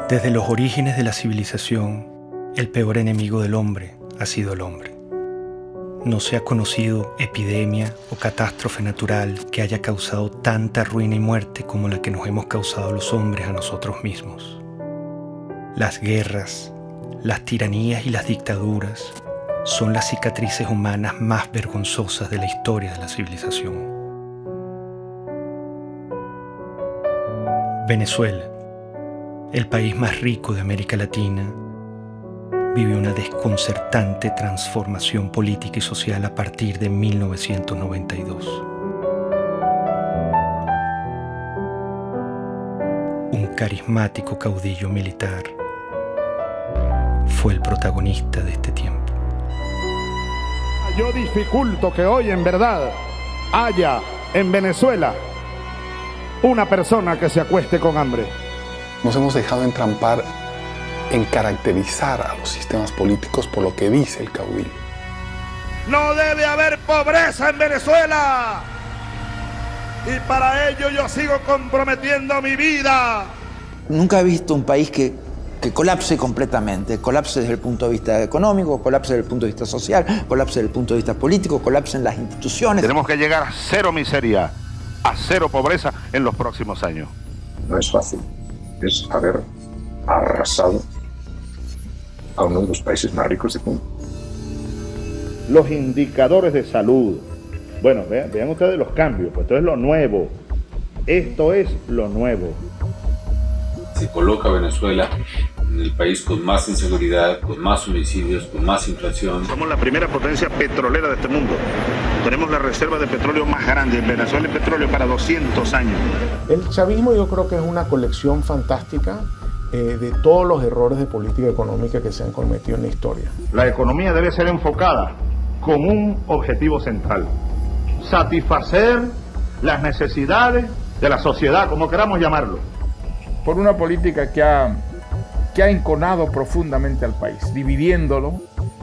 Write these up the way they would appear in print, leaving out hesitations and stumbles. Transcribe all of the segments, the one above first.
Desde los orígenes de la civilización, el peor enemigo del hombre ha sido el hombre. No se ha conocido epidemia o catástrofe natural que haya causado tanta ruina y muerte como la que nos hemos causado los hombres a nosotros mismos. Las guerras, las tiranías y las dictaduras son las cicatrices humanas más vergonzosas de la historia de la civilización. Venezuela, el país más rico de América Latina, vive una desconcertante transformación política y social a partir de 1992. Un carismático caudillo militar fue el protagonista de este tiempo. Yo dificulto que hoy en verdad haya en Venezuela una persona que se acueste con hambre. Nos hemos dejado entrampar en caracterizar a los sistemas políticos por lo que dice el caudillo. No debe haber pobreza en Venezuela. Y para ello yo sigo comprometiendo mi vida. Nunca he visto un país que colapse completamente. Colapse desde el punto de vista económico, colapse desde el punto de vista social, colapse desde el punto de vista político, colapse en las instituciones. Tenemos que llegar a cero miseria, a cero pobreza en los próximos años. No es fácil. Es haber arrasado a uno de los países más ricos del mundo. Los indicadores de salud. Bueno, vean ustedes los cambios, pues esto es lo nuevo. Esto es lo nuevo. Se coloca a Venezuela en el país con más inseguridad, con más homicidios, con más inflación. Somos la primera potencia petrolera de este mundo. Tenemos la reserva de petróleo más grande. En Venezuela hay petróleo para 200 años. El chavismo yo creo que es una colección fantástica de todos los errores de política económica que se han cometido en la historia. La economía debe ser enfocada con un objetivo central: satisfacer las necesidades de la sociedad, como queramos llamarlo. Por una política que ha enconado profundamente al país, dividiéndolo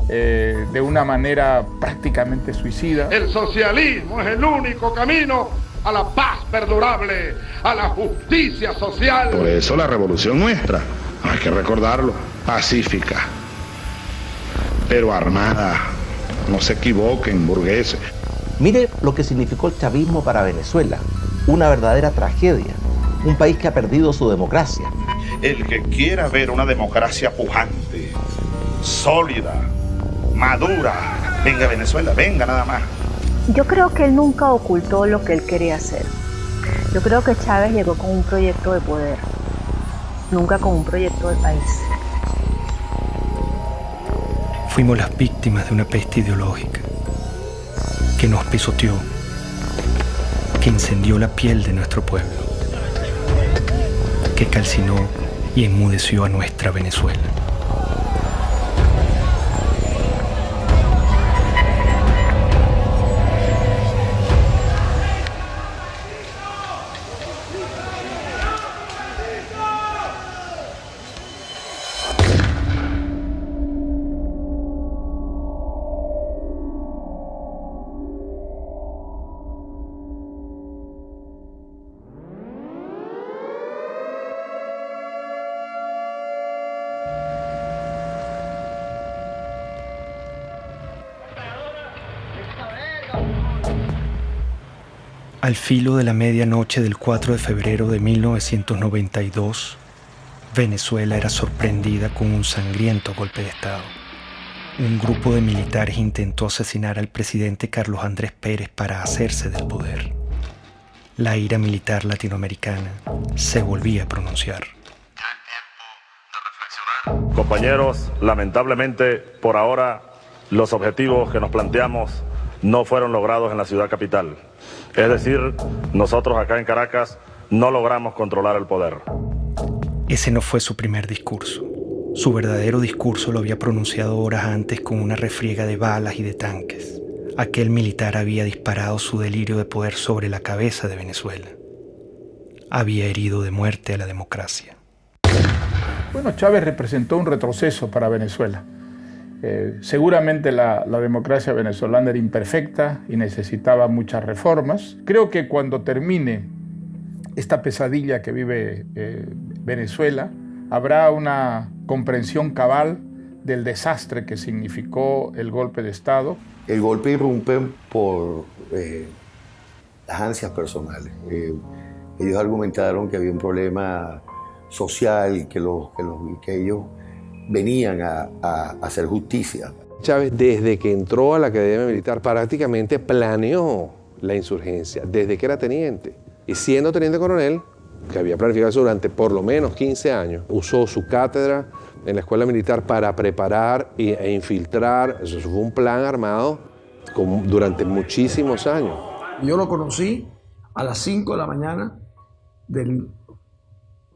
de una manera prácticamente suicida. El socialismo es el único camino a la paz perdurable, a la justicia social. Por eso la revolución nuestra, hay que recordarlo, pacífica, pero armada. No se equivoquen, burgueses. Mire lo que significó el chavismo para Venezuela. Una verdadera tragedia. Un país que ha perdido su democracia. El que quiera ver una democracia pujante, sólida, madura, venga a Venezuela, venga nada más. Yo creo que él nunca ocultó lo que él quería hacer. Yo creo que Chávez llegó con un proyecto de poder, nunca con un proyecto de país. Fuimos las víctimas de una peste ideológica que nos pisoteó, que incendió la piel de nuestro pueblo, que calcinó y enmudeció a nuestra Venezuela. Al filo de la medianoche del 4 de febrero de 1992, Venezuela era sorprendida con un sangriento golpe de Estado. Un grupo de militares intentó asesinar al presidente Carlos Andrés Pérez para hacerse del poder. La ira militar latinoamericana se volvía a pronunciar. Compañeros, lamentablemente, por ahora, los objetivos que nos planteamos no fueron logrados en la ciudad capital. Es decir, nosotros acá en Caracas no logramos controlar el poder. Ese no fue su primer discurso. Su verdadero discurso lo había pronunciado horas antes con una refriega de balas y de tanques. Aquel militar había disparado su delirio de poder sobre la cabeza de Venezuela. Había herido de muerte a la democracia. Bueno, Chávez representó un retroceso para Venezuela. Seguramente la democracia venezolana era imperfecta y necesitaba muchas reformas. Creo que cuando termine esta pesadilla que vive Venezuela, habrá una comprensión cabal del desastre que significó el golpe de Estado. El golpe irrumpe por las ansias personales. Ellos argumentaron que había un problema social y que ellos venían a hacer justicia. Chávez, desde que entró a la Academia Militar, prácticamente planeó la insurgencia, desde que era teniente. Y siendo teniente coronel, que había planificado eso durante por lo menos 15 años, usó su cátedra en la escuela militar para preparar e infiltrar. Eso fue un plan armado durante muchísimos años. Yo lo conocí a las 5 de la mañana del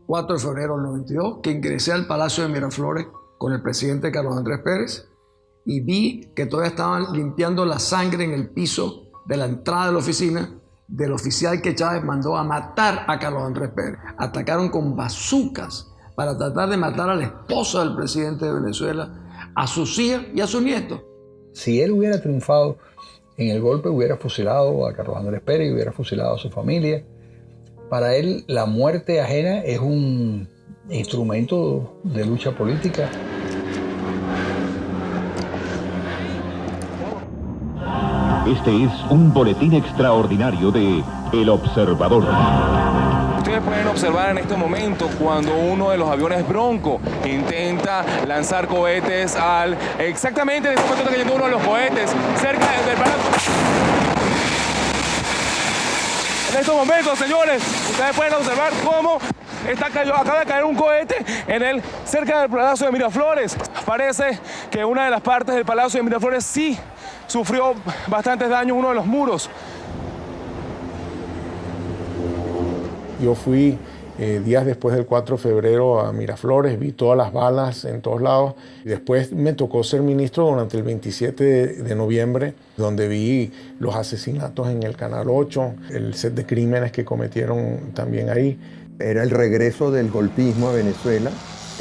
4 de febrero del 92, que ingresé al Palacio de Miraflores con el presidente Carlos Andrés Pérez y vi que todavía estaban limpiando la sangre en el piso de la entrada de la oficina del oficial que Chávez mandó a matar a Carlos Andrés Pérez. Atacaron con bazucas para tratar de matar a la esposa del presidente de Venezuela, a sus hijas y a sus nietos. Si él hubiera triunfado en el golpe, hubiera fusilado a Carlos Andrés Pérez y hubiera fusilado a su familia. Para él, la muerte ajena es un instrumento de lucha política. Este es un boletín extraordinario de El Observador. Ustedes pueden observar en este momento cuando uno de los aviones Bronco intenta lanzar cohetes exactamente en este momento está cayendo uno de los cohetes cerca del Palacio. En estos momentos, señores, ustedes pueden observar cómo acaba de caer un cohete cerca del Palacio de Miraflores. Parece que una de las partes del Palacio de Miraflores sí sufrió bastantes daños, uno de los muros. Yo fui días después del 4 de febrero a Miraflores, vi todas las balas en todos lados. Y después me tocó ser ministro durante el 27 de noviembre, donde vi los asesinatos en el Canal 8, el set de crímenes que cometieron también ahí. Era el regreso del golpismo a Venezuela,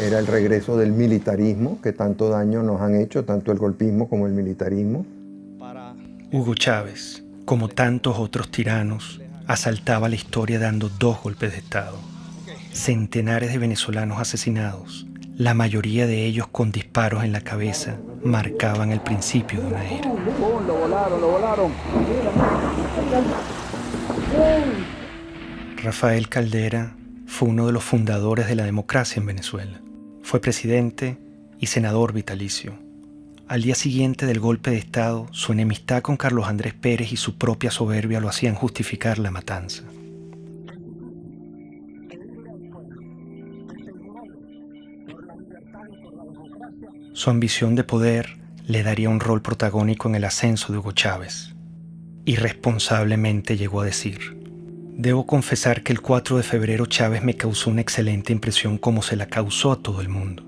era el regreso del militarismo, que tanto daño nos han hecho, tanto el golpismo como el militarismo. Hugo Chávez, como tantos otros tiranos, asaltaba la historia dando 2 golpes de Estado. Centenares de venezolanos asesinados, la mayoría de ellos con disparos en la cabeza, marcaban el principio de una era. Lo volaron. Rafael Caldera fue uno de los fundadores de la democracia en Venezuela. Fue presidente y senador vitalicio. Al día siguiente del golpe de Estado, su enemistad con Carlos Andrés Pérez y su propia soberbia lo hacían justificar la matanza. Su ambición de poder le daría un rol protagónico en el ascenso de Hugo Chávez. Irresponsablemente llegó a decir: «Debo confesar que el 4 de febrero Chávez me causó una excelente impresión como se la causó a todo el mundo.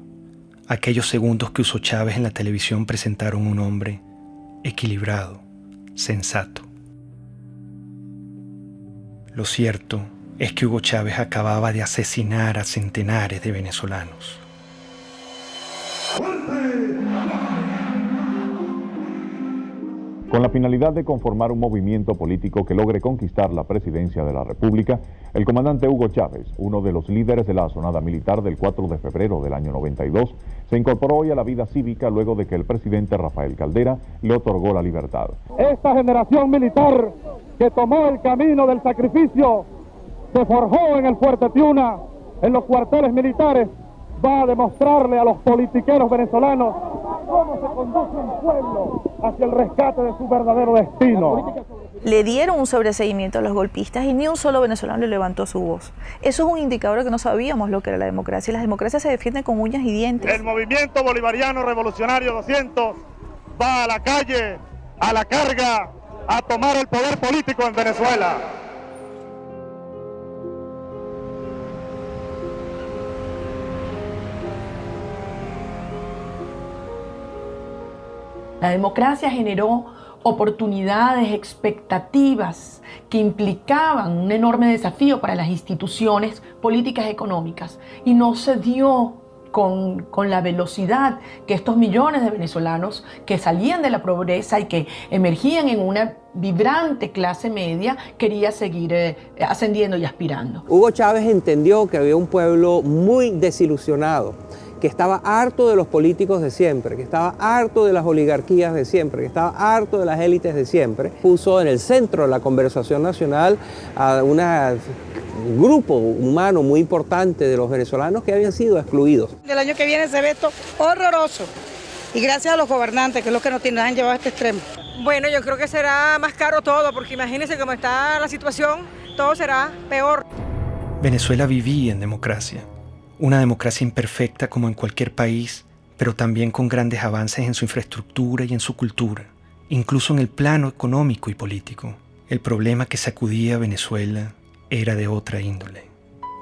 Aquellos segundos que usó Chávez en la televisión presentaron un hombre equilibrado, sensato». Lo cierto es que Hugo Chávez acababa de asesinar a centenares de venezolanos. Con la finalidad de conformar un movimiento político que logre conquistar la presidencia de la República, el comandante Hugo Chávez, uno de los líderes de la asonada militar del 4 de febrero del año 92, se incorporó hoy a la vida cívica luego de que el presidente Rafael Caldera le otorgó la libertad. Esta generación militar que tomó el camino del sacrificio, se forjó en el Fuerte Tiuna, en los cuarteles militares, va a demostrarle a los politiqueros venezolanos cómo se conduce un pueblo hacia el rescate de su verdadero destino. Le dieron un sobreseguimiento a los golpistas y ni un solo venezolano le levantó su voz. Eso es un indicador de que no sabíamos lo que era la democracia. Las democracias se defienden con uñas y dientes. El movimiento bolivariano revolucionario 200 va a la calle, a la carga, a tomar el poder político en Venezuela. La democracia generó oportunidades, expectativas que implicaban un enorme desafío para las instituciones políticas y económicas y no se dio con la velocidad que estos millones de venezolanos que salían de la pobreza y que emergían en una vibrante clase media quería seguir ascendiendo y aspirando. Hugo Chávez entendió que había un pueblo muy desilusionado, que estaba harto de los políticos de siempre, que estaba harto de las oligarquías de siempre, que estaba harto de las élites de siempre. Puso en el centro de la conversación nacional a un grupo humano muy importante de los venezolanos que habían sido excluidos. El año que viene se ve esto horroroso y gracias a los gobernantes, que es lo que nos han llevado a este extremo. Bueno, yo creo que será más caro todo, porque imagínense cómo está la situación, todo será peor. Venezuela vivía en democracia. Una democracia imperfecta como en cualquier país, pero también con grandes avances en su infraestructura y en su cultura, incluso en el plano económico y político. El problema que sacudía a Venezuela era de otra índole.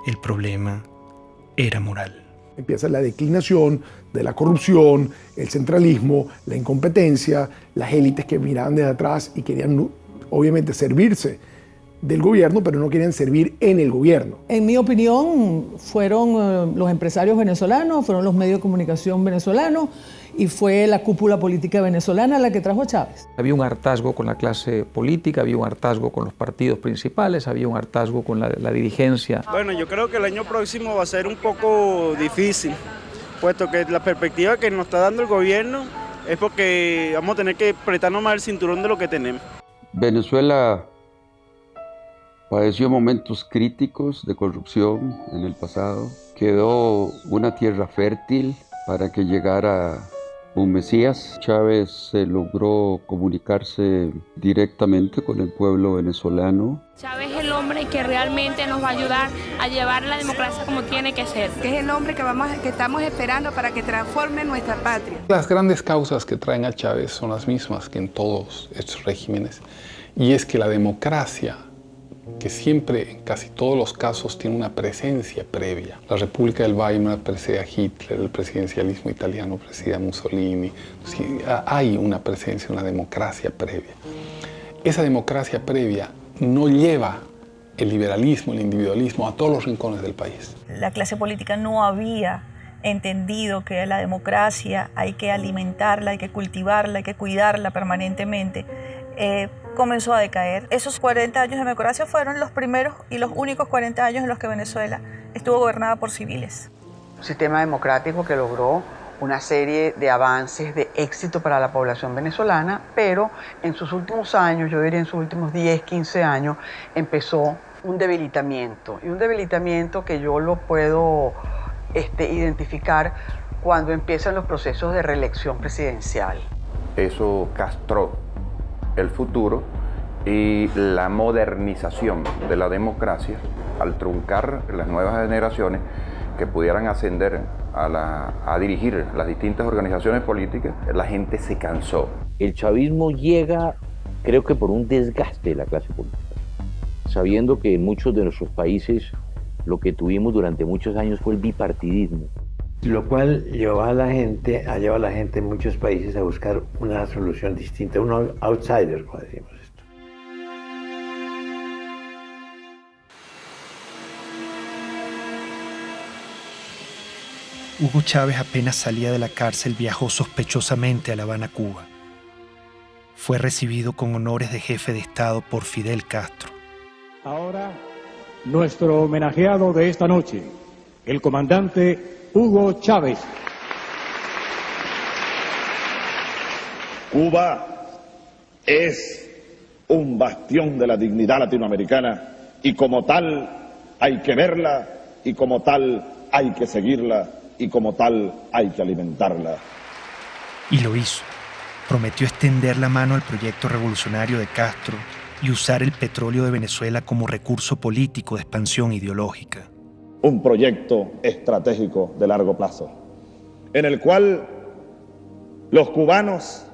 El problema era moral. Empieza la declinación de la corrupción, el centralismo, la incompetencia, las élites que miraban desde atrás y querían obviamente servirse del gobierno, pero no querían servir en el gobierno. En mi opinión, fueron los empresarios venezolanos, fueron los medios de comunicación venezolanos y fue la cúpula política venezolana la que trajo a Chávez. Había un hartazgo con la clase política, había un hartazgo con los partidos principales, había un hartazgo con la dirigencia. Bueno, yo creo que el año próximo va a ser un poco difícil, puesto que la perspectiva que nos está dando el gobierno es porque vamos a tener que apretarnos más el cinturón de lo que tenemos. Venezuela padeció momentos críticos de corrupción en el pasado. Quedó una tierra fértil para que llegara un Mesías. Chávez logró comunicarse directamente con el pueblo venezolano. Chávez es el hombre que realmente nos va a ayudar a llevar la democracia como tiene que ser. Que es el hombre que estamos esperando para que transforme nuestra patria. Las grandes causas que traen a Chávez son las mismas que en todos estos regímenes. Y es que la democracia, que siempre, en casi todos los casos, tiene una presencia previa. La República del Weimar precede a Hitler, el presidencialismo italiano precede a Mussolini. Sí, hay una presencia, una democracia previa. Esa democracia previa no lleva el liberalismo, el individualismo a todos los rincones del país. La clase política no había entendido que la democracia hay que alimentarla, hay que cultivarla, hay que cuidarla permanentemente. Comenzó a decaer. Esos 40 años de democracia fueron los primeros y los únicos 40 años en los que Venezuela estuvo gobernada por civiles. Un sistema democrático que logró una serie de avances de éxito para la población venezolana, pero en sus últimos años, yo diría en sus últimos 10, 15 años, empezó un debilitamiento. Y un debilitamiento que yo lo puedo identificar cuando empiezan los procesos de reelección presidencial. Eso castró el futuro y la modernización de la democracia al truncar las nuevas generaciones que pudieran ascender a dirigir las distintas organizaciones políticas. La gente se cansó. El chavismo llega, creo que por un desgaste de la clase política, sabiendo que en muchos de nuestros países lo que tuvimos durante muchos años fue el bipartidismo. Lo cual llevó a la gente en muchos países a buscar una solución distinta, un outsider, como decimos esto. Hugo Chávez apenas salía de la cárcel viajó sospechosamente a La Habana, Cuba. Fue recibido con honores de jefe de Estado por Fidel Castro. Ahora, nuestro homenajeado de esta noche, el comandante Hugo Chávez. Cuba es un bastión de la dignidad latinoamericana y como tal hay que verla y como tal hay que seguirla y como tal hay que alimentarla. Y lo hizo. Prometió extender la mano al proyecto revolucionario de Castro y usar el petróleo de Venezuela como recurso político de expansión ideológica. Un proyecto estratégico de largo plazo, en el cual los cubanos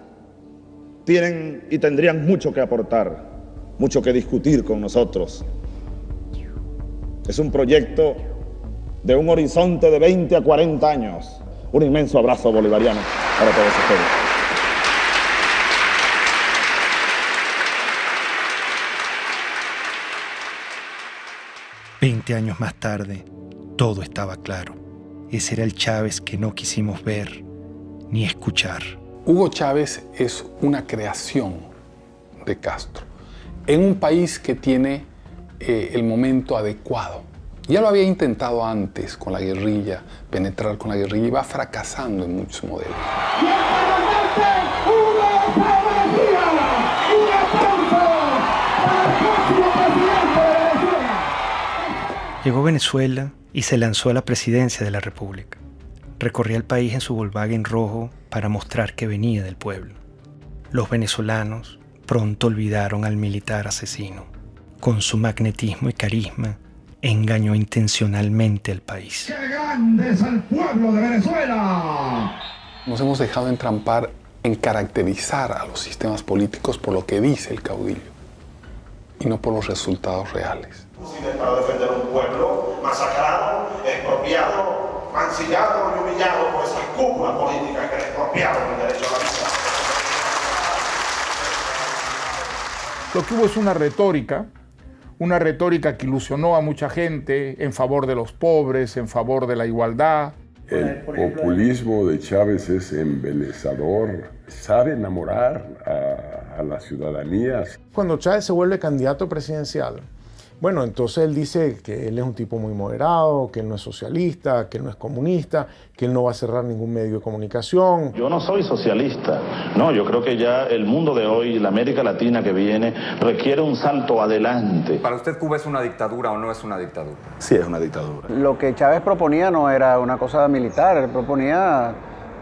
tienen y tendrían mucho que aportar, mucho que discutir con nosotros. Es un proyecto de un horizonte de 20 a 40 años. Un inmenso abrazo bolivariano para todos ustedes. «20 años más tarde, todo estaba claro. Ese era el Chávez que no quisimos ver ni escuchar. Hugo Chávez es una creación de Castro en un país que tiene el momento adecuado. Ya lo había intentado antes con la guerrilla, penetrar con la guerrilla, y va fracasando en muchos modelos. Llegó a Venezuela y se lanzó a la presidencia de la República. Recorría el país en su Volkswagen rojo para mostrar que venía del pueblo. Los venezolanos pronto olvidaron al militar asesino. Con su magnetismo y carisma, engañó intencionalmente al país. ¡Qué grande es el pueblo de Venezuela! Nos hemos dejado entrampar en caracterizar a los sistemas políticos por lo que dice el caudillo y no por los resultados reales. Para defender un pueblo masacrado, expropiado, mancillado y humillado por esas cúpulas políticas que expropiaron el derecho a la vida. Lo que hubo es una retórica que ilusionó a mucha gente en favor de los pobres, en favor de la igualdad. El populismo de Chávez es embelezador, sabe enamorar a la ciudadanía. Cuando Chávez se vuelve candidato presidencial, bueno, entonces él dice que él es un tipo muy moderado, que él no es socialista, que él no es comunista, que él no va a cerrar ningún medio de comunicación. Yo no soy socialista, no, yo creo que ya el mundo de hoy, la América Latina que viene, requiere un salto adelante. ¿Para usted Cuba es una dictadura o no es una dictadura? Sí, es una dictadura. Lo que Chávez proponía no era una cosa militar, él proponía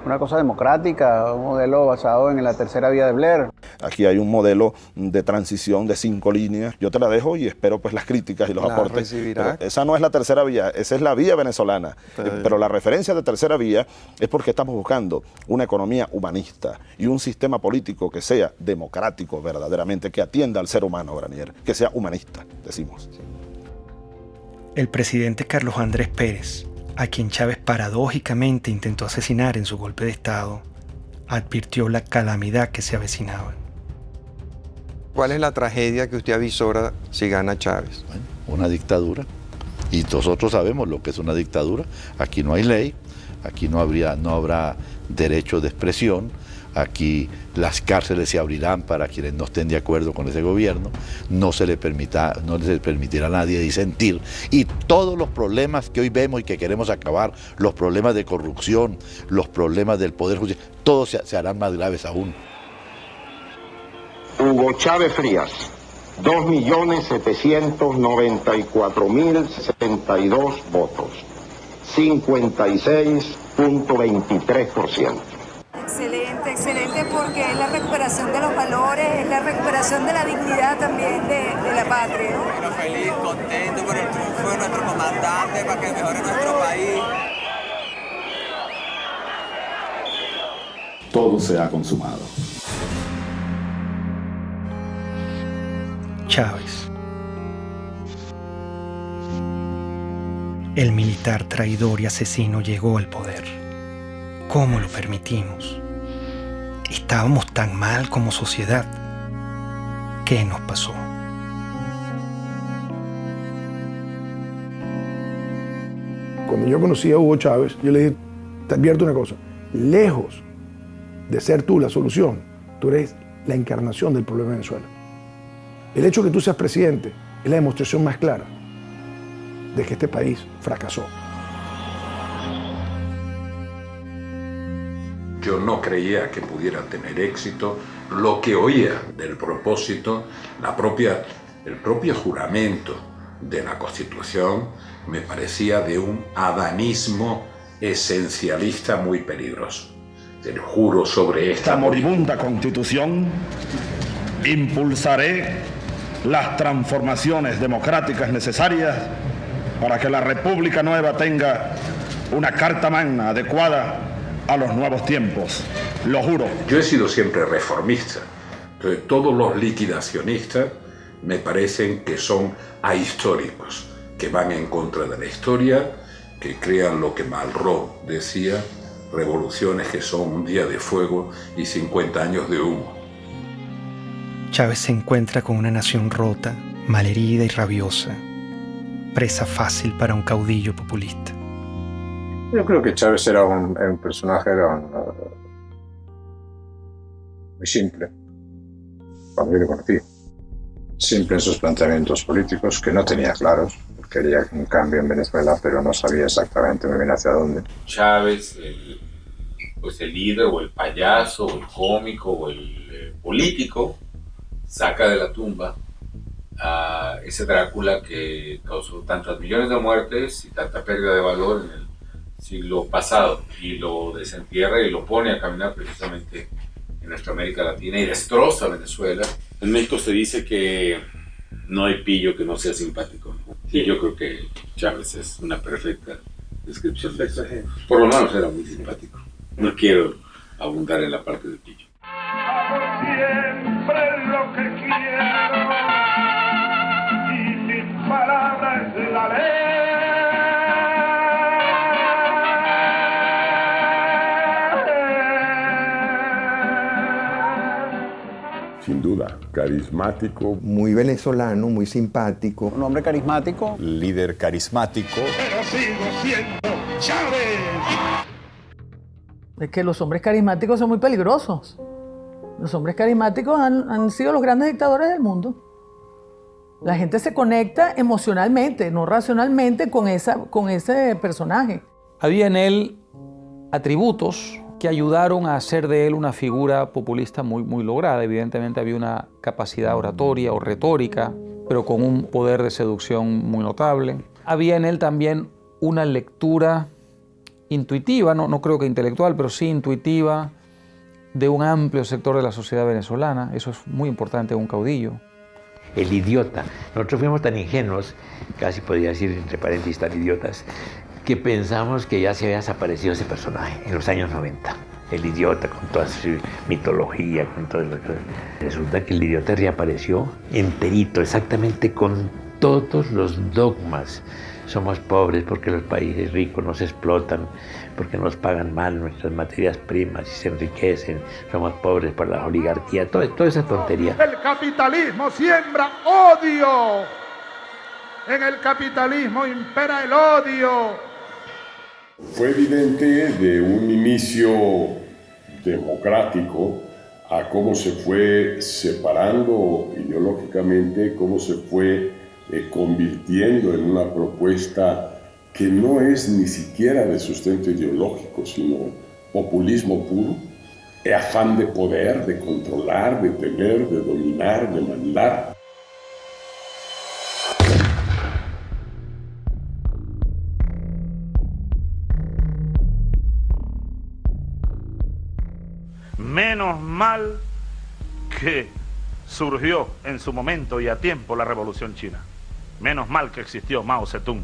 una cosa democrática, un modelo basado en la tercera vía de Blair. Aquí hay un modelo de transición de 5 líneas. Yo te la dejo y espero pues las críticas y los aportes. Esa no es la tercera vía, esa es la vía venezolana. Pero la referencia de tercera vía es porque estamos buscando una economía humanista y un sistema político que sea democrático verdaderamente, que atienda al ser humano, Granier, que sea humanista, decimos. El presidente Carlos Andrés Pérez, a quien Chávez paradójicamente intentó asesinar en su golpe de Estado, advirtió la calamidad que se avecinaba. ¿Cuál es la tragedia que usted avisora si gana Chávez? Bueno, una dictadura. Y nosotros sabemos lo que es una dictadura. Aquí no hay ley, aquí no habrá derecho de expresión, aquí las cárceles se abrirán para quienes no estén de acuerdo con ese gobierno, no se le permitirá a nadie disentir, y todos los problemas que hoy vemos y que queremos acabar, los problemas de corrupción, los problemas del poder judicial, todos se harán más graves aún. Hugo Chávez Frías, 2.794.062 votos, 56.23%. Excelente, excelente, porque es la recuperación de los valores, es la recuperación de la dignidad también de la patria. Bueno, feliz, contento por el triunfo de nuestro comandante para que mejore nuestro país. Todo se ha consumado. Chávez. El militar traidor y asesino llegó al poder. ¿Cómo lo permitimos? ¿Estábamos tan mal como sociedad? ¿Qué nos pasó? Cuando yo conocí a Hugo Chávez, yo le dije, te advierto una cosa, lejos de ser tú la solución, tú eres la encarnación del problema de Venezuela. El hecho de que tú seas presidente es la demostración más clara de que este país fracasó. Yo no creía que pudiera tener éxito. Lo que oía del propósito, el propio juramento de la Constitución, me parecía de un adanismo esencialista muy peligroso. Te lo juro sobre esta moribunda Constitución, impulsaré las transformaciones democráticas necesarias para que la República Nueva tenga una carta magna adecuada a los nuevos tiempos, lo juro. Yo he sido siempre reformista, entonces todos los liquidacionistas me parecen que son ahistóricos, que van en contra de la historia, que crean lo que Malraux decía, revoluciones que son un día de fuego y 50 años de humo. Chávez se encuentra con una nación rota, malherida y rabiosa, presa fácil para un caudillo populista. Yo creo que Chávez era un personaje muy simple, cuando yo lo conocí. Simple en sus planteamientos políticos, que no tenía claros. Quería un cambio en Venezuela, pero no sabía exactamente muy bien hacia dónde. Chávez, el líder o el payaso o el cómico o el político, saca de la tumba a ese Drácula que causó tantas millones de muertes y tanta pérdida de valor en el siglo pasado, y lo desentierra y lo pone a caminar precisamente en nuestra América Latina y destroza Venezuela. En México se dice que no hay pillo que no sea simpático. Y yo creo que Chávez es una perfecta descripción de eso. Por lo menos era muy simpático. No quiero abundar en la parte de pillo. Siempre lo que quiero y mis palabras es la ley. Sin duda, carismático. Muy venezolano, muy simpático. Un hombre carismático. Líder carismático. Pero sigo siendo Chávez. Es que los hombres carismáticos son muy peligrosos. Los hombres carismáticos han sido los grandes dictadores del mundo. La gente se conecta emocionalmente, no racionalmente, con ese personaje. Había en él atributos que ayudaron a hacer de él una figura populista muy lograda. Evidentemente había una capacidad oratoria o retórica, pero con un poder de seducción muy notable. Había en él también una lectura intuitiva, no creo que intelectual, pero sí intuitiva, de un amplio sector de la sociedad venezolana. Eso es muy importante en un caudillo. El idiota. Nosotros fuimos tan ingenuos, casi podría decir entre paréntesis tan idiotas, que pensamos que ya se había desaparecido ese personaje en los años 90. El idiota, con toda su mitología, con todo lo que... Resulta que el idiota reapareció enterito, exactamente con todos los dogmas. Somos pobres porque los países ricos nos explotan, porque nos pagan mal nuestras materias primas y se enriquecen. Somos pobres por la oligarquía, toda esa tontería. El capitalismo siembra odio. En el capitalismo impera el odio. Fue evidente de un inicio democrático a cómo se fue separando ideológicamente, cómo se fue convirtiendo en una propuesta que no es ni siquiera de sustento ideológico, sino populismo puro, afán de poder, de controlar, de tener, de dominar, de mandar. Menos mal que surgió en su momento y a tiempo la Revolución China. Menos mal que existió Mao Zedong.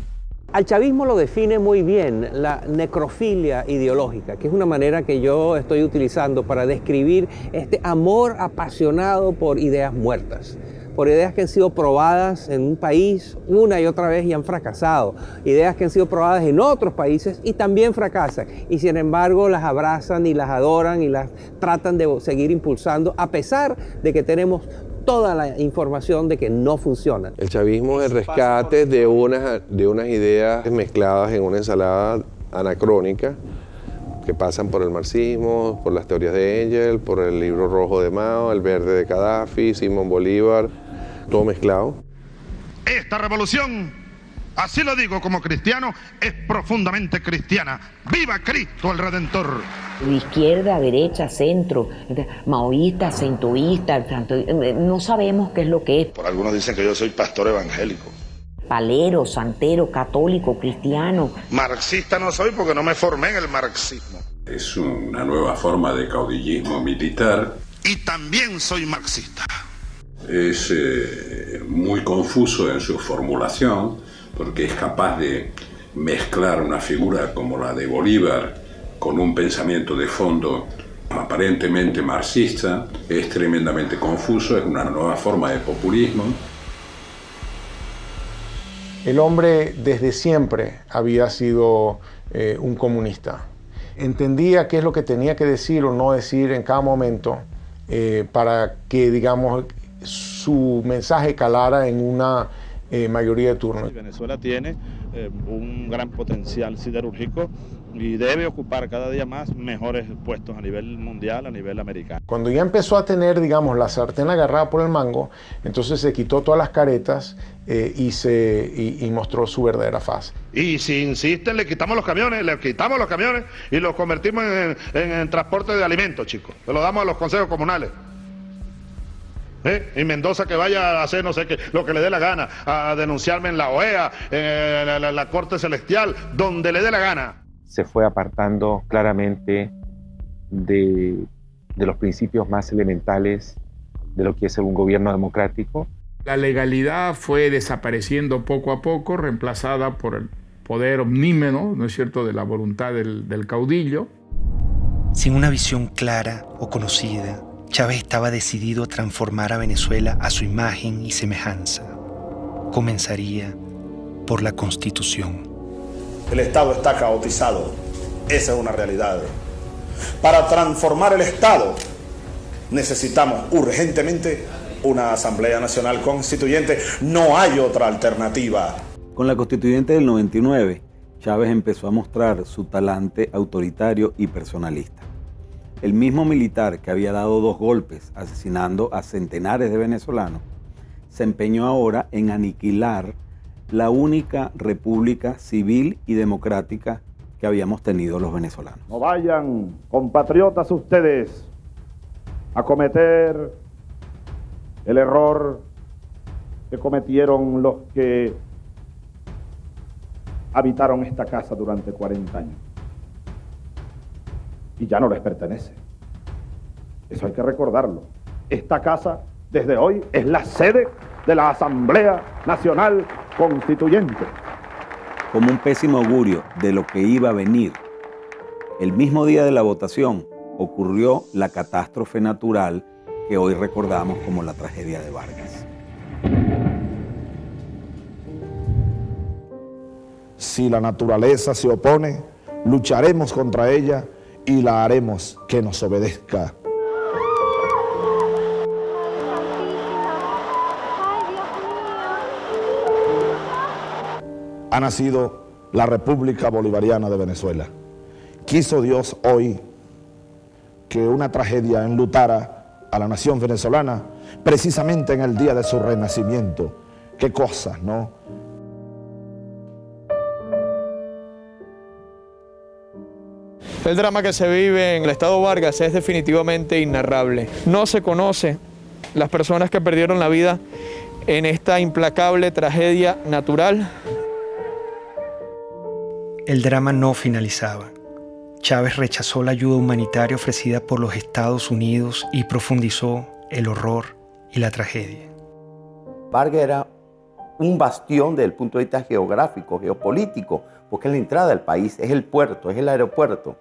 Al chavismo lo define muy bien la necrofilia ideológica, que es una manera que yo estoy utilizando para describir este amor apasionado por ideas muertas, por ideas que han sido probadas en un país una y otra vez y han fracasado, ideas que han sido probadas en otros países y también fracasan, y sin embargo las abrazan y las adoran y las tratan de seguir impulsando a pesar de que tenemos toda la información de que no funciona. El chavismo es el rescate de unas ideas mezcladas en una ensalada anacrónica que pasan por el marxismo, por las teorías de Engels, por el libro rojo de Mao, el verde de Gaddafi, Simón Bolívar, todo mezclado. Esta revolución, así lo digo como cristiano, es profundamente cristiana. ¡Viva Cristo el Redentor! De izquierda, derecha, centro, maoísta, centoísta, no sabemos qué es lo que es. Por algunos dicen que yo soy pastor evangélico. Palero, santero, católico, cristiano. Marxista no soy porque no me formé en el marxismo. Es una nueva forma de caudillismo militar. Y también soy marxista. Es muy confuso en su formulación porque es capaz de mezclar una figura como la de Bolívar con un pensamiento de fondo aparentemente marxista. Es tremendamente confuso, es una nueva forma de populismo. El hombre desde siempre había sido un comunista. Entendía qué es lo que tenía que decir o no decir en cada momento para que, digamos, su mensaje calara en una mayoría de turnos. Venezuela tiene un gran potencial siderúrgico y debe ocupar cada día más mejores puestos a nivel mundial, a nivel americano. Cuando ya empezó a tener, digamos, la sartén agarrada por el mango, entonces se quitó todas las caretas y mostró su verdadera faz. Y si insisten, le quitamos los camiones y los convertimos en transporte de alimentos, chicos. Se lo damos a los consejos comunales. Y Mendoza que vaya a hacer no sé qué, lo que le dé la gana, a denunciarme en la OEA, en la Corte Celestial, donde le dé la gana. Se fue apartando claramente de los principios más elementales de lo que es un gobierno democrático. La legalidad fue desapareciendo poco a poco, reemplazada por el poder omnímodo, ¿no es cierto?, de la voluntad del caudillo. Sin una visión clara o conocida, Chávez estaba decidido a transformar a Venezuela a su imagen y semejanza. Comenzaría por la Constitución. El Estado está caotizado. Esa es una realidad. Para transformar el Estado necesitamos urgentemente una Asamblea Nacional Constituyente. No hay otra alternativa. Con la Constituyente del 99, Chávez empezó a mostrar su talante autoritario y personalista. El mismo militar que había dado 2 golpes asesinando a centenares de venezolanos, se empeñó ahora en aniquilar la única república civil y democrática que habíamos tenido los venezolanos. No vayan, compatriotas, ustedes a cometer el error que cometieron los que habitaron esta casa durante 40 años. Y ya no les pertenece. Eso hay que recordarlo. Esta casa, desde hoy, es la sede de la Asamblea Nacional Constituyente. Como un pésimo augurio de lo que iba a venir, el mismo día de la votación ocurrió la catástrofe natural que hoy recordamos como la tragedia de Vargas. Si la naturaleza se opone, lucharemos contra ella y la haremos que nos obedezca. Ha nacido la República Bolivariana de Venezuela. Quiso Dios hoy que una tragedia enlutara a la nación venezolana precisamente en el día de su renacimiento. Qué cosas, ¿no? El drama que se vive en el estado Vargas es definitivamente inarrable. No se conoce las personas que perdieron la vida en esta implacable tragedia natural. El drama no finalizaba. Chávez rechazó la ayuda humanitaria ofrecida por los Estados Unidos y profundizó el horror y la tragedia. Vargas era un bastión desde el punto de vista geográfico, geopolítico, porque es la entrada del país, es el puerto, es el aeropuerto.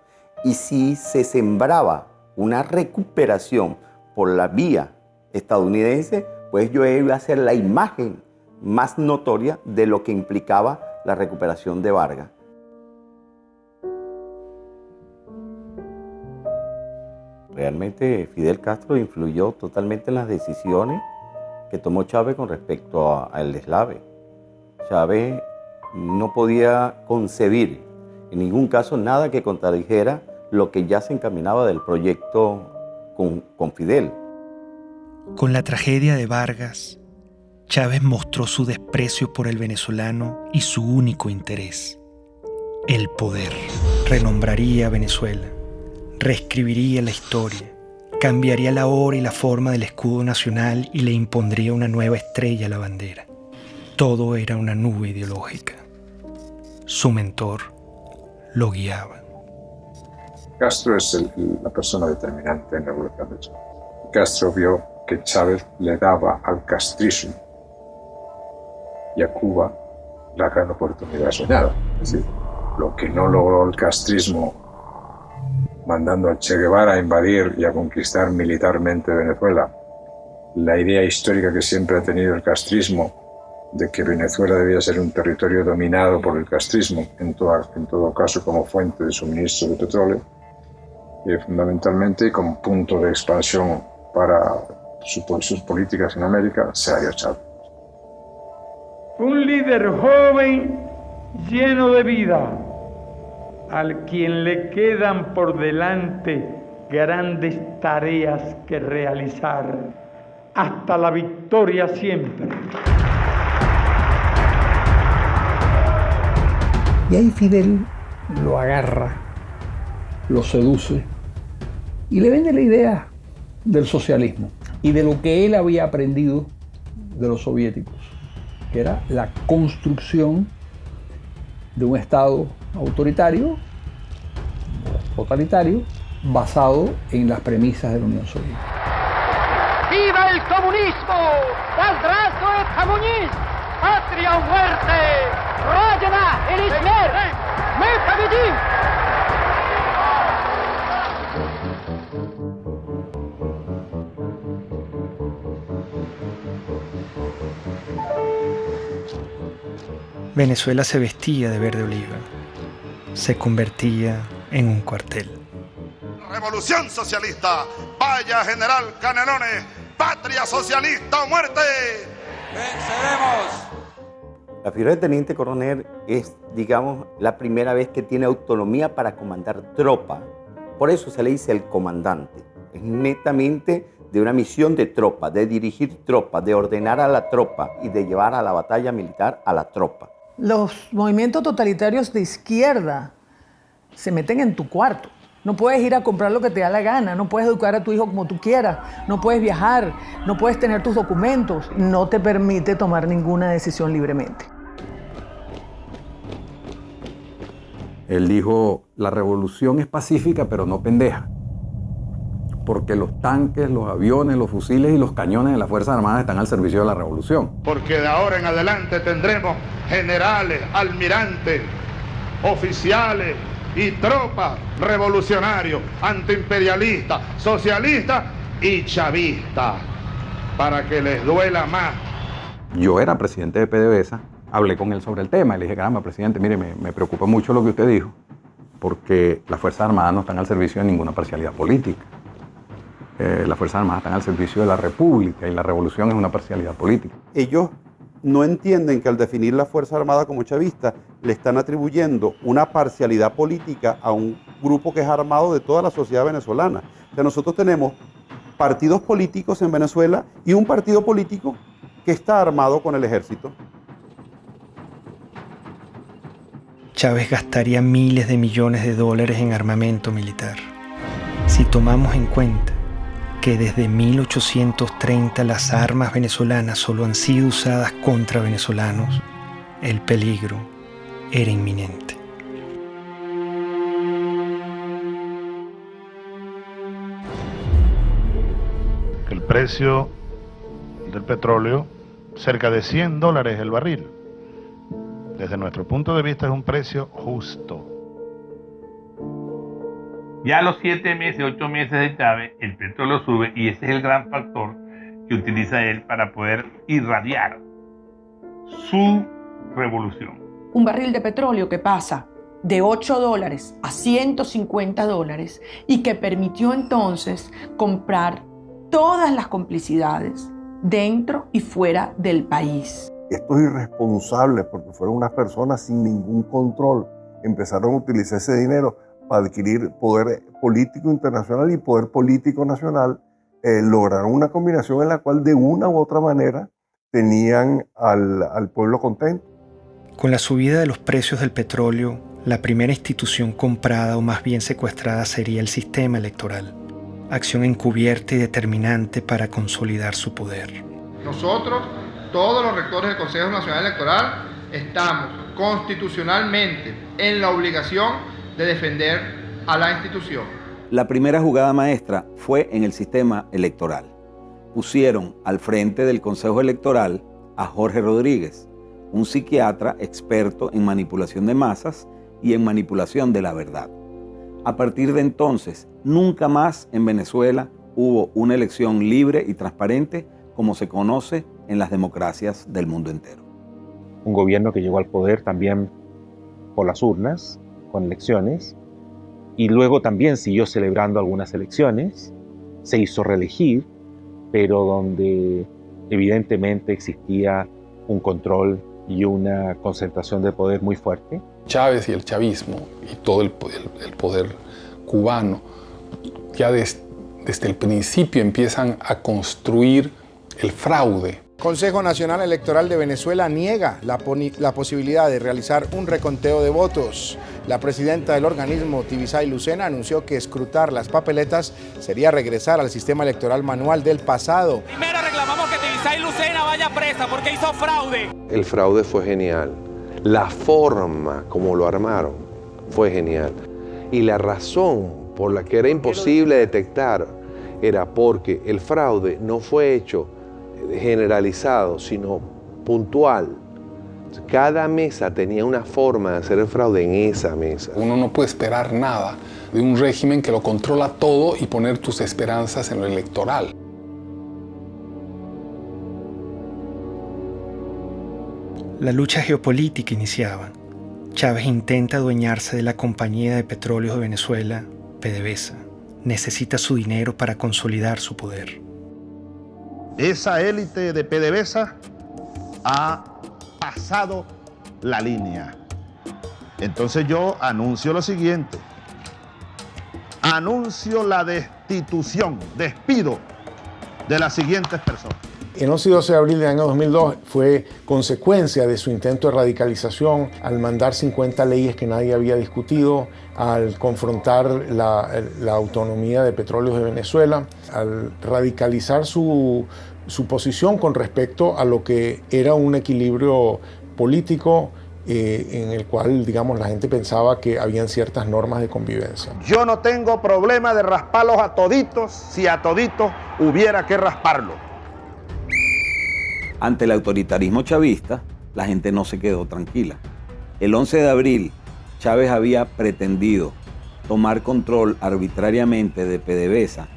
Y si se sembraba una recuperación por la vía estadounidense, pues yo iba a ser la imagen más notoria de lo que implicaba la recuperación de Vargas. Realmente Fidel Castro influyó totalmente en las decisiones que tomó Chávez con respecto al deslave. Chávez no podía concebir en ningún caso nada que contradijera lo que ya se encaminaba del proyecto con Fidel. Con la tragedia de Vargas, Chávez mostró su desprecio por el venezolano y su único interés, el poder. Renombraría a Venezuela, reescribiría la historia, cambiaría la hora y la forma del escudo nacional y le impondría una nueva estrella a la bandera. Todo era una nube ideológica. Su mentor lo guiaba. Castro es la persona determinante en la evolución de Chávez. Castro vio que Chávez le daba al castrismo y a Cuba la gran oportunidad soñada. Es decir, lo que no logró el castrismo mandando a Che Guevara a invadir y a conquistar militarmente Venezuela, la idea histórica que siempre ha tenido el castrismo de que Venezuela debía ser un territorio dominado por el castrismo, en todo caso como fuente de suministro de petróleo, y fundamentalmente como punto de expansión para sus políticas en América, se halló Chávez. Un líder joven lleno de vida, al quien le quedan por delante grandes tareas que realizar, hasta la victoria siempre. Y ahí Fidel lo agarra, lo seduce y le vende la idea del socialismo y de lo que él había aprendido de los soviéticos, que era la construcción de un Estado autoritario, totalitario, basado en las premisas de la Unión Soviética. ¡Viva el comunismo! ¡Здравствует коммунизм! ¡Patria o muerte! ¡Родина или смерть! ¡Мы победим! Venezuela se vestía de verde oliva, se convertía en un cuartel. Revolución socialista, vaya General Canelones, patria socialista o muerte. ¡Venceremos! La figura de teniente coronel es, digamos, la primera vez que tiene autonomía para comandar tropa. Por eso se le dice el comandante. Es netamente de una misión de tropa, de dirigir tropa, de ordenar a la tropa y de llevar a la batalla militar a la tropa. Los movimientos totalitarios de izquierda se meten en tu cuarto. No puedes ir a comprar lo que te da la gana, no puedes educar a tu hijo como tú quieras, no puedes viajar, no puedes tener tus documentos, no te permite tomar ninguna decisión libremente. Él dijo, la revolución es pacífica pero no pendeja, porque los tanques, los aviones, los fusiles y los cañones de las Fuerzas Armadas están al servicio de la revolución. Porque de ahora en adelante tendremos generales, almirantes, oficiales y tropas revolucionarios, antiimperialistas, socialistas y chavistas, para que les duela más. Yo era presidente de PDVSA, hablé con él sobre el tema y le dije, caramba, presidente, mire, me preocupa mucho lo que usted dijo, porque las Fuerzas Armadas no están al servicio de ninguna parcialidad política. Las Fuerzas Armadas están al servicio de la República y la revolución es una parcialidad política. Ellos no entienden que al definir la Fuerza Armada como chavista le están atribuyendo una parcialidad política a un grupo que es armado de toda la sociedad venezolana. O sea, nosotros tenemos partidos políticos en Venezuela y un partido político que está armado con el ejército. Chávez gastaría miles de millones de dólares en armamento militar. Si tomamos en cuenta que desde 1830 las armas venezolanas solo han sido usadas contra venezolanos, el peligro era inminente. El precio del petróleo, cerca de $100 el barril. Desde nuestro punto de vista es un precio justo. Ya a los 7 meses, 8 meses de Chávez, el petróleo sube y ese es el gran factor que utiliza él para poder irradiar su revolución. Un barril de petróleo que pasa de $8 a $150 y que permitió entonces comprar todas las complicidades dentro y fuera del país. Estos irresponsables, porque fueron unas personas sin ningún control, empezaron a utilizar ese dinero para adquirir poder político internacional y poder político nacional, lograron una combinación en la cual de una u otra manera tenían al pueblo contento. Con la subida de los precios del petróleo, la primera institución comprada o más bien secuestrada sería el sistema electoral, acción encubierta y determinante para consolidar su poder. Nosotros, todos los rectores del Consejo Nacional Electoral, estamos constitucionalmente en la obligación de defender a la institución. La primera jugada maestra fue en el sistema electoral. Pusieron al frente del Consejo Electoral a Jorge Rodríguez, un psiquiatra experto en manipulación de masas y en manipulación de la verdad. A partir de entonces, nunca más en Venezuela hubo una elección libre y transparente como se conoce en las democracias del mundo entero. Un gobierno que llegó al poder también por las urnas, con elecciones, y luego también siguió celebrando algunas elecciones, se hizo reelegir, pero donde evidentemente existía un control y una concentración de poder muy fuerte. Chávez y el chavismo y todo el poder cubano ya desde el principio empiezan a construir el fraude. Consejo Nacional Electoral de Venezuela niega la posibilidad de realizar un reconteo de votos. La presidenta del organismo, Tibisay Lucena, anunció que escrutar las papeletas sería regresar al sistema electoral manual del pasado. Primero reclamamos que Tibisay Lucena vaya presa porque hizo fraude. El fraude fue genial. La forma como lo armaron fue genial. Y la razón por la que era imposible detectar era porque el fraude no fue hecho generalizado, sino puntual. Cada mesa tenía una forma de hacer el fraude en esa mesa. Uno no puede esperar nada de un régimen que lo controla todo y poner tus esperanzas en lo electoral. La lucha geopolítica iniciaba. Chávez intenta adueñarse de la Compañía de Petróleos de Venezuela, PDVSA. Necesita su dinero para consolidar su poder. Esa élite de PDVSA ha pasado la línea. Entonces yo anuncio lo siguiente. Anuncio la destitución, despido de las siguientes personas. El 11 y 12 de abril del año 2002 fue consecuencia de su intento de radicalización al mandar 50 leyes que nadie había discutido, al confrontar la autonomía de Petróleos de Venezuela, al radicalizar su posición con respecto a lo que era un equilibrio político en el cual, digamos, la gente pensaba que habían ciertas normas de convivencia. Yo no tengo problema de rasparlos a toditos si a toditos hubiera que rasparlo. Ante el autoritarismo chavista, la gente no se quedó tranquila. El 11 de abril, Chávez había pretendido tomar control arbitrariamente de PDVSA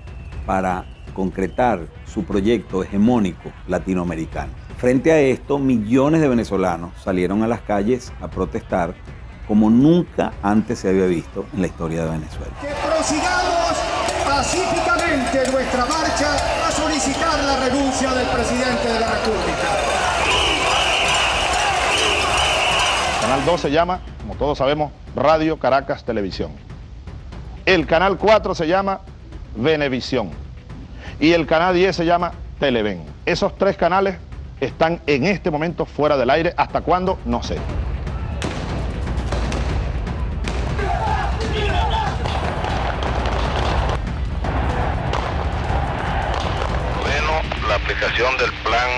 para concretar su proyecto hegemónico latinoamericano. Frente a esto, millones de venezolanos salieron a las calles a protestar como nunca antes se había visto en la historia de Venezuela. Que prosigamos pacíficamente nuestra marcha a solicitar la renuncia del presidente de la República. El canal 2 se llama, como todos sabemos, Radio Caracas Televisión. El canal 4 se llama Venevisión. Y el canal 10 se llama Televen. Esos tres canales están en este momento fuera del aire. ¿Hasta cuándo? No sé. La aplicación del plan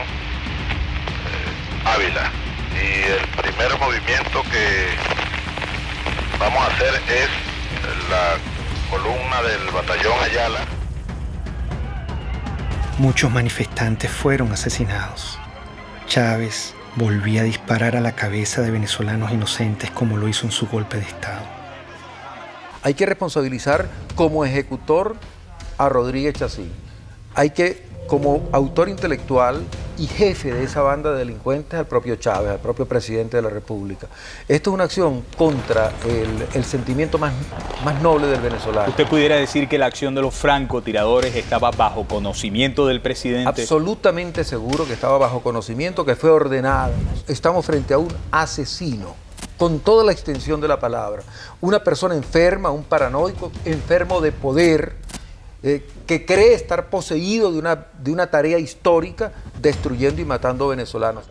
Ávila. Y el primer movimiento que vamos a hacer es la columna del batallón Ayala. Muchos manifestantes fueron asesinados. Chávez volvía a disparar a la cabeza de venezolanos inocentes como lo hizo en su golpe de Estado. Hay que responsabilizar como ejecutor a Rodríguez Chacín. Hay que, como autor intelectual y jefe de esa banda de delincuentes, al propio Chávez, al propio presidente de la República. Esto es una acción contra el sentimiento más noble del venezolano. ¿Usted pudiera decir que la acción de los francotiradores estaba bajo conocimiento del presidente? Absolutamente seguro que estaba bajo conocimiento, que fue ordenada. Estamos frente a un asesino, con toda la extensión de la palabra. Una persona enferma, un paranoico, enfermo de poder, que cree estar poseído de una tarea histórica, destruyendo y matando venezolanos.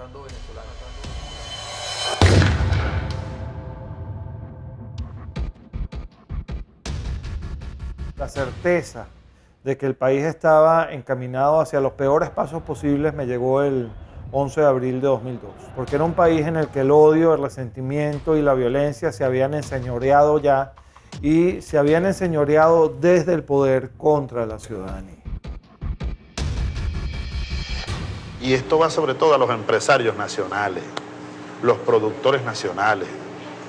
La certeza de que el país estaba encaminado hacia los peores pasos posibles me llegó el 11 de abril de 2002, porque era un país en el que el odio, el resentimiento y la violencia se habían enseñoreado ya, y se habían enseñoreado desde el poder contra la ciudadanía. Y esto va sobre todo a los empresarios nacionales, los productores nacionales.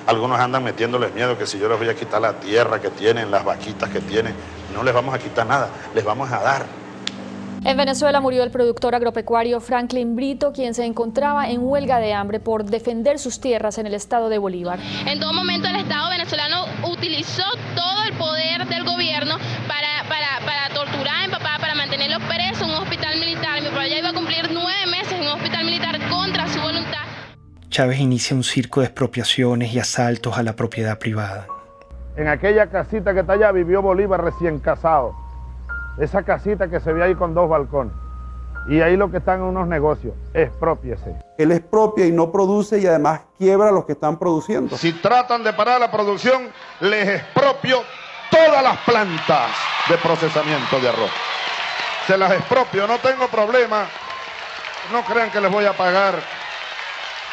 Algunos andan metiéndoles miedo que si yo les voy a quitar la tierra que tienen, las vaquitas que tienen, no les vamos a quitar nada, les vamos a dar. En Venezuela murió el productor agropecuario Franklin Brito, quien se encontraba en huelga de hambre por defender sus tierras en el estado de Bolívar. En todo momento el Estado venezolano utilizó todo el poder del gobierno para torturar a mi papá, para mantenerlo preso en un hospital militar. Mi papá ya iba a cumplir 9 meses en un hospital militar contra su voluntad. Chávez inicia un circo de expropiaciones y asaltos a la propiedad privada. En aquella casita que está allá vivió Bolívar recién casado. Esa casita que se ve ahí con 2 balcones. Y ahí lo que están en unos negocios, exprópiese. Él expropia y no produce y además quiebra a los que están produciendo. Si tratan de parar la producción, les expropio todas las plantas de procesamiento de arroz. Se las expropio, no tengo problema. No crean que les voy a pagar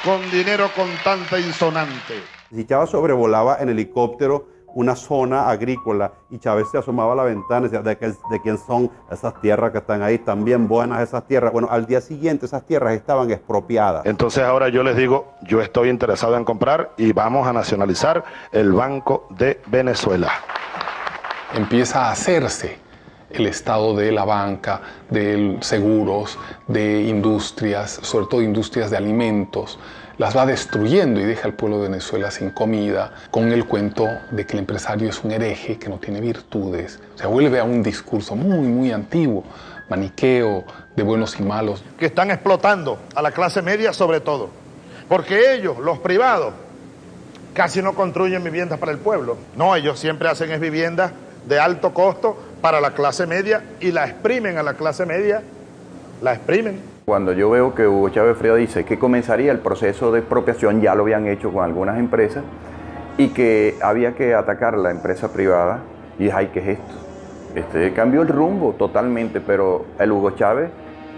con dinero contante insonante. Si Chávez sobrevolaba en helicóptero una zona agrícola y Chávez se asomaba a la ventana y decía, ¿de quién son esas tierras que están ahí? Están bien buenas esas tierras. Bueno, al día siguiente esas tierras estaban expropiadas. Entonces ahora yo les digo, yo estoy interesado en comprar y vamos a nacionalizar el Banco de Venezuela. Empieza a hacerse el estado de la banca, de seguros, de industrias, sobre todo industrias de alimentos. Las va destruyendo y deja al pueblo de Venezuela sin comida, con el cuento de que el empresario es un hereje, que no tiene virtudes. O sea, vuelve a un discurso muy, muy antiguo, maniqueo, de buenos y malos. Que están explotando a la clase media sobre todo, porque ellos, los privados, casi no construyen viviendas para el pueblo. No, ellos siempre hacen es viviendas de alto costo para la clase media y la exprimen a la clase media, la exprimen. Cuando yo veo que Hugo Chávez Frías dice que comenzaría el proceso de expropiación, ya lo habían hecho con algunas empresas, y que había que atacar la empresa privada, y dije, ay, ¿qué es esto? Cambió el rumbo totalmente, pero el Hugo Chávez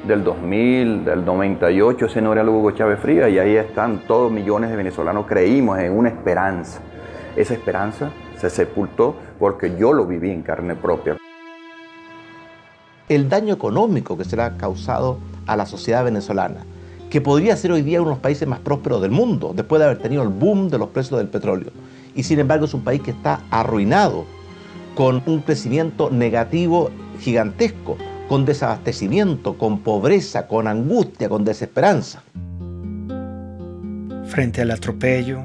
del 2000, del 98, ese no era el Hugo Chávez Frías, y ahí están todos millones de venezolanos, creímos en una esperanza. Esa esperanza se sepultó porque yo lo viví en carne propia. El daño económico que se le ha causado a la sociedad venezolana, que podría ser hoy día uno de los países más prósperos del mundo, después de haber tenido el boom de los precios del petróleo. Y sin embargo es un país que está arruinado, con un crecimiento negativo gigantesco, con desabastecimiento, con pobreza, con angustia, con desesperanza. Frente al atropello,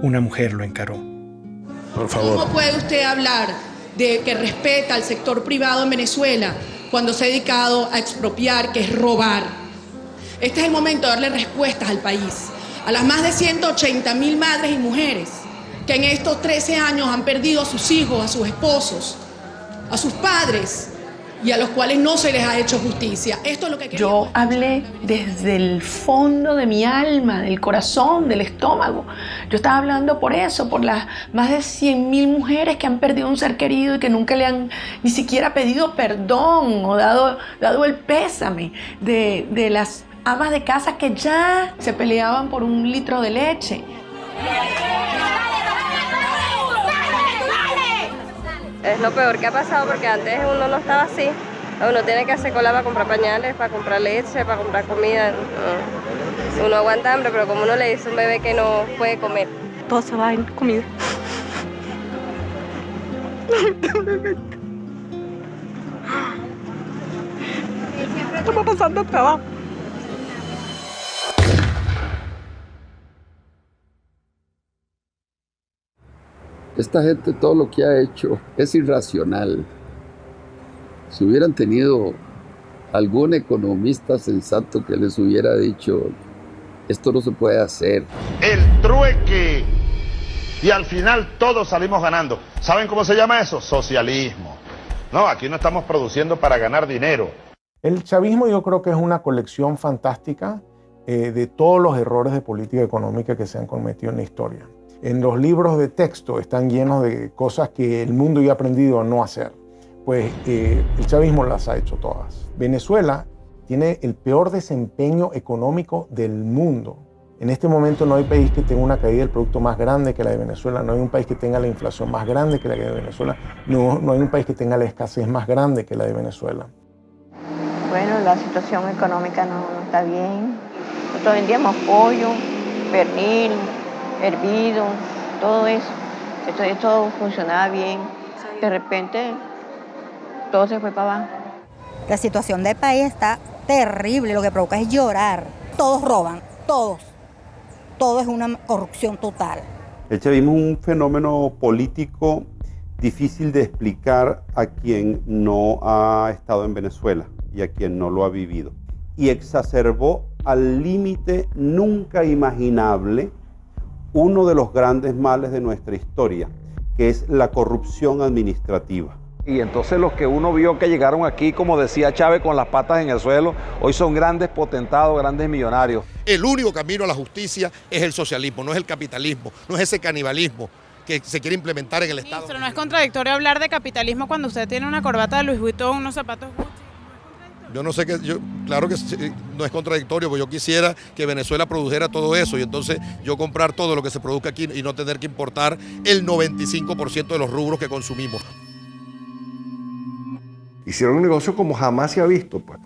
una mujer lo encaró. Por favor. ¿Cómo puede usted hablar de que respeta al sector privado en Venezuela cuando se ha dedicado a expropiar, que es robar? Este es el momento de darle respuestas al país, a las más de 180.000 madres y mujeres que en estos 13 años han perdido a sus hijos, a sus esposos, a sus padres, y a los cuales no se les ha hecho justicia. Esto es lo que yo hablé desde el fondo de mi alma, del corazón, del estómago. Yo estaba hablando por eso, por las más de 100.000 mujeres que han perdido un ser querido y que nunca le han ni siquiera pedido perdón o dado el pésame, de las amas de casa que ya se peleaban por un litro de leche. Es lo peor que ha pasado porque antes uno no estaba así. Uno tiene que hacer cola para comprar pañales, para comprar leche, para comprar comida. Uno aguanta hambre, pero como uno le dice a un bebé que no puede comer, todo se va en comida. Estamos pasando trabajo. Esta gente todo lo que ha hecho es irracional. Si hubieran tenido algún economista sensato que les hubiera dicho, esto no se puede hacer. El trueque. Y al final todos salimos ganando. ¿Saben cómo se llama eso? Socialismo. No, aquí no estamos produciendo para ganar dinero. El chavismo yo creo que es una colección fantástica de todos los errores de política económica que se han cometido en la historia. En los libros de texto están llenos de cosas que el mundo ya ha aprendido a no hacer. Pues el chavismo las ha hecho todas. Venezuela tiene el peor desempeño económico del mundo. En este momento no hay país que tenga una caída del producto más grande que la de Venezuela, no hay un país que tenga la inflación más grande que la de Venezuela, no hay un país que tenga la escasez más grande que la de Venezuela. Bueno, la situación económica no está bien. Nosotros vendíamos pollo, pernil, hervido, todo eso. Esto funcionaba bien. De repente, todo se fue para abajo. La situación del país está terrible, lo que provoca es llorar. Todos roban, todos. Todo es una corrupción total. El chavismo es un fenómeno político difícil de explicar a quien no ha estado en Venezuela y a quien no lo ha vivido. Y exacerbó al límite nunca imaginable uno de los grandes males de nuestra historia, que es la corrupción administrativa. Y entonces los que uno vio que llegaron aquí, como decía Chávez, con las patas en el suelo, hoy son grandes potentados, grandes millonarios. El único camino a la justicia es el socialismo, no es el capitalismo, no es ese canibalismo que se quiere implementar en el Estado. Ministro, ¿no es contradictorio hablar de capitalismo cuando usted tiene una corbata de Louis Vuitton, unos zapatos Gucci? Yo no sé claro que no es contradictorio, porque yo quisiera que Venezuela produjera todo eso y entonces yo comprar todo lo que se produzca aquí y no tener que importar el 95% de los rubros que consumimos. Hicieron un negocio como jamás se ha visto. Pues.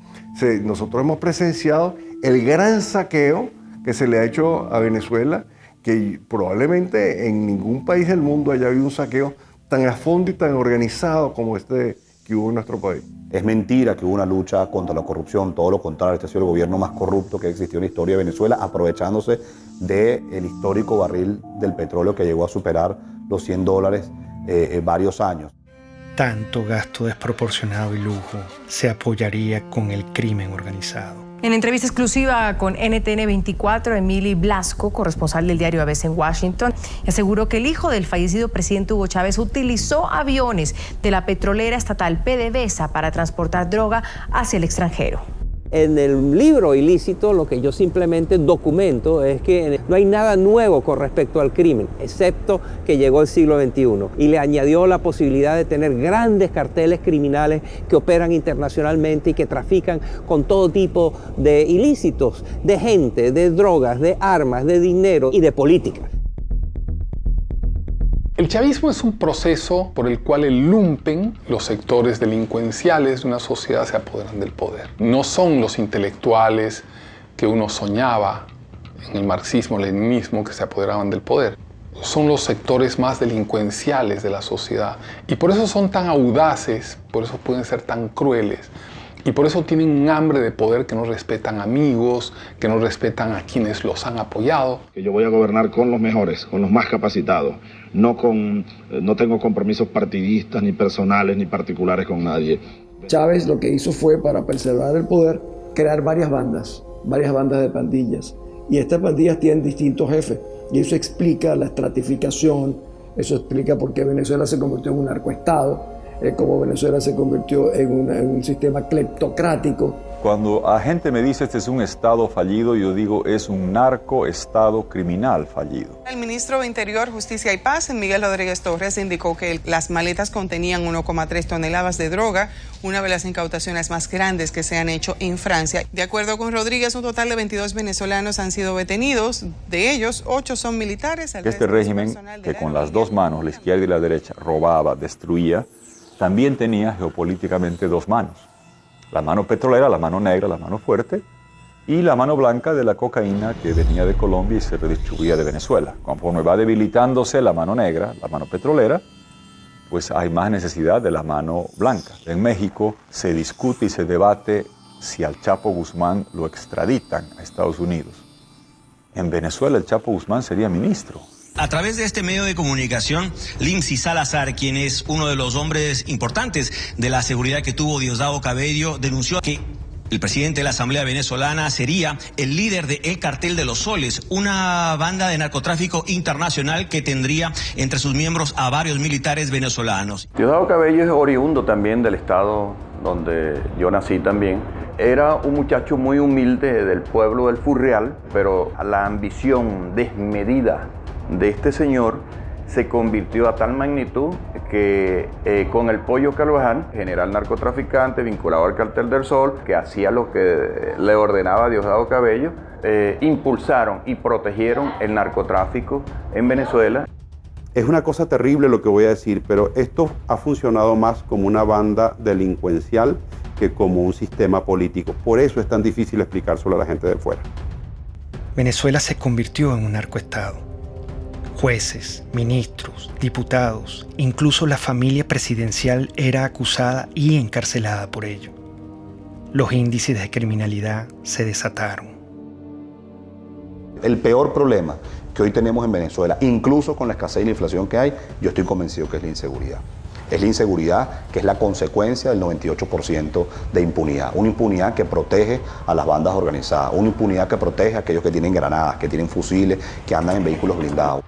Nosotros hemos presenciado el gran saqueo que se le ha hecho a Venezuela, que probablemente en ningún país del mundo haya habido un saqueo tan a fondo y tan organizado como este que hubo en nuestro país. Es mentira que hubo una lucha contra la corrupción, todo lo contrario, este ha sido el gobierno más corrupto que existió en la historia de Venezuela, aprovechándose del histórico barril del petróleo que llegó a superar los $100 varios años. Tanto gasto desproporcionado y lujo se apoyaría con el crimen organizado. En entrevista exclusiva con NTN 24, Emily Blasco, corresponsal del diario ABC en Washington, aseguró que el hijo del fallecido presidente Hugo Chávez utilizó aviones de la petrolera estatal PDVSA para transportar droga hacia el extranjero. En el libro ilícito lo que yo simplemente documento es que no hay nada nuevo con respecto al crimen, excepto que llegó el siglo XXI y le añadió la posibilidad de tener grandes carteles criminales que operan internacionalmente y que trafican con todo tipo de ilícitos, de gente, de drogas, de armas, de dinero y de política. El chavismo es un proceso por el cual el lumpen, los sectores delincuenciales de una sociedad se apoderan del poder. No son los intelectuales que uno soñaba en el marxismo-leninismo que se apoderaban del poder. Son los sectores más delincuenciales de la sociedad y por eso son tan audaces, por eso pueden ser tan crueles. Y por eso tienen un hambre de poder que no respetan amigos, que no respetan a quienes los han apoyado. Que yo voy a gobernar con los mejores, con los más capacitados. No tengo compromisos partidistas, ni personales, ni particulares con nadie. Chávez lo que hizo fue, para preservar el poder, crear varias bandas de pandillas. Y estas pandillas tienen distintos jefes. Y eso explica la estratificación, eso explica por qué Venezuela se convirtió en un narcoestado. Como Venezuela se convirtió en un sistema cleptocrático. Cuando la gente me dice este es un estado fallido, yo digo es un narcoestado criminal fallido. El ministro de Interior, Justicia y Paz, Miguel Rodríguez Torres, indicó que las maletas contenían 1,3 toneladas de droga, una de las incautaciones más grandes que se han hecho en Francia. De acuerdo con Rodríguez, un total de 22 venezolanos han sido detenidos, de ellos 8 son militares. Este régimen que con las dos manos, la izquierda y la derecha, robaba, destruía, también tenía geopolíticamente dos manos. La mano petrolera, la mano negra, la mano fuerte, y la mano blanca de la cocaína que venía de Colombia y se redistribuía de Venezuela. Conforme va debilitándose la mano negra, la mano petrolera, pues hay más necesidad de la mano blanca. En México se discute y se debate si al Chapo Guzmán lo extraditan a Estados Unidos. En Venezuela el Chapo Guzmán sería ministro. A través de este medio de comunicación, Lindsay Salazar, quien es uno de los hombres importantes de la seguridad que tuvo Diosdado Cabello, denunció que el presidente de la Asamblea Venezolana sería el líder del Cartel de los Soles, una banda de narcotráfico internacional que tendría entre sus miembros a varios militares venezolanos. Diosdado Cabello es oriundo también del estado donde yo nací también. Era un muchacho muy humilde del pueblo del Furreal, pero la ambición desmedida de este señor se convirtió a tal magnitud que con el Pollo Carvajal, general narcotraficante vinculado al Cartel del Sol, que hacía lo que le ordenaba Diosdado Cabello, impulsaron y protegieron el narcotráfico en Venezuela. Es una cosa terrible lo que voy a decir, pero esto ha funcionado más como una banda delincuencial que como un sistema político. Por eso es tan difícil explicárselo a la gente de fuera. Venezuela se convirtió en un narcoestado. Jueces, ministros, diputados, incluso la familia presidencial era acusada y encarcelada por ello. Los índices de criminalidad se desataron. El peor problema que hoy tenemos en Venezuela, incluso con la escasez y la inflación que hay, yo estoy convencido que es la inseguridad. Es la inseguridad que es la consecuencia del 98% de impunidad. Una impunidad que protege a las bandas organizadas, una impunidad que protege a aquellos que tienen granadas, que tienen fusiles, que andan en vehículos blindados.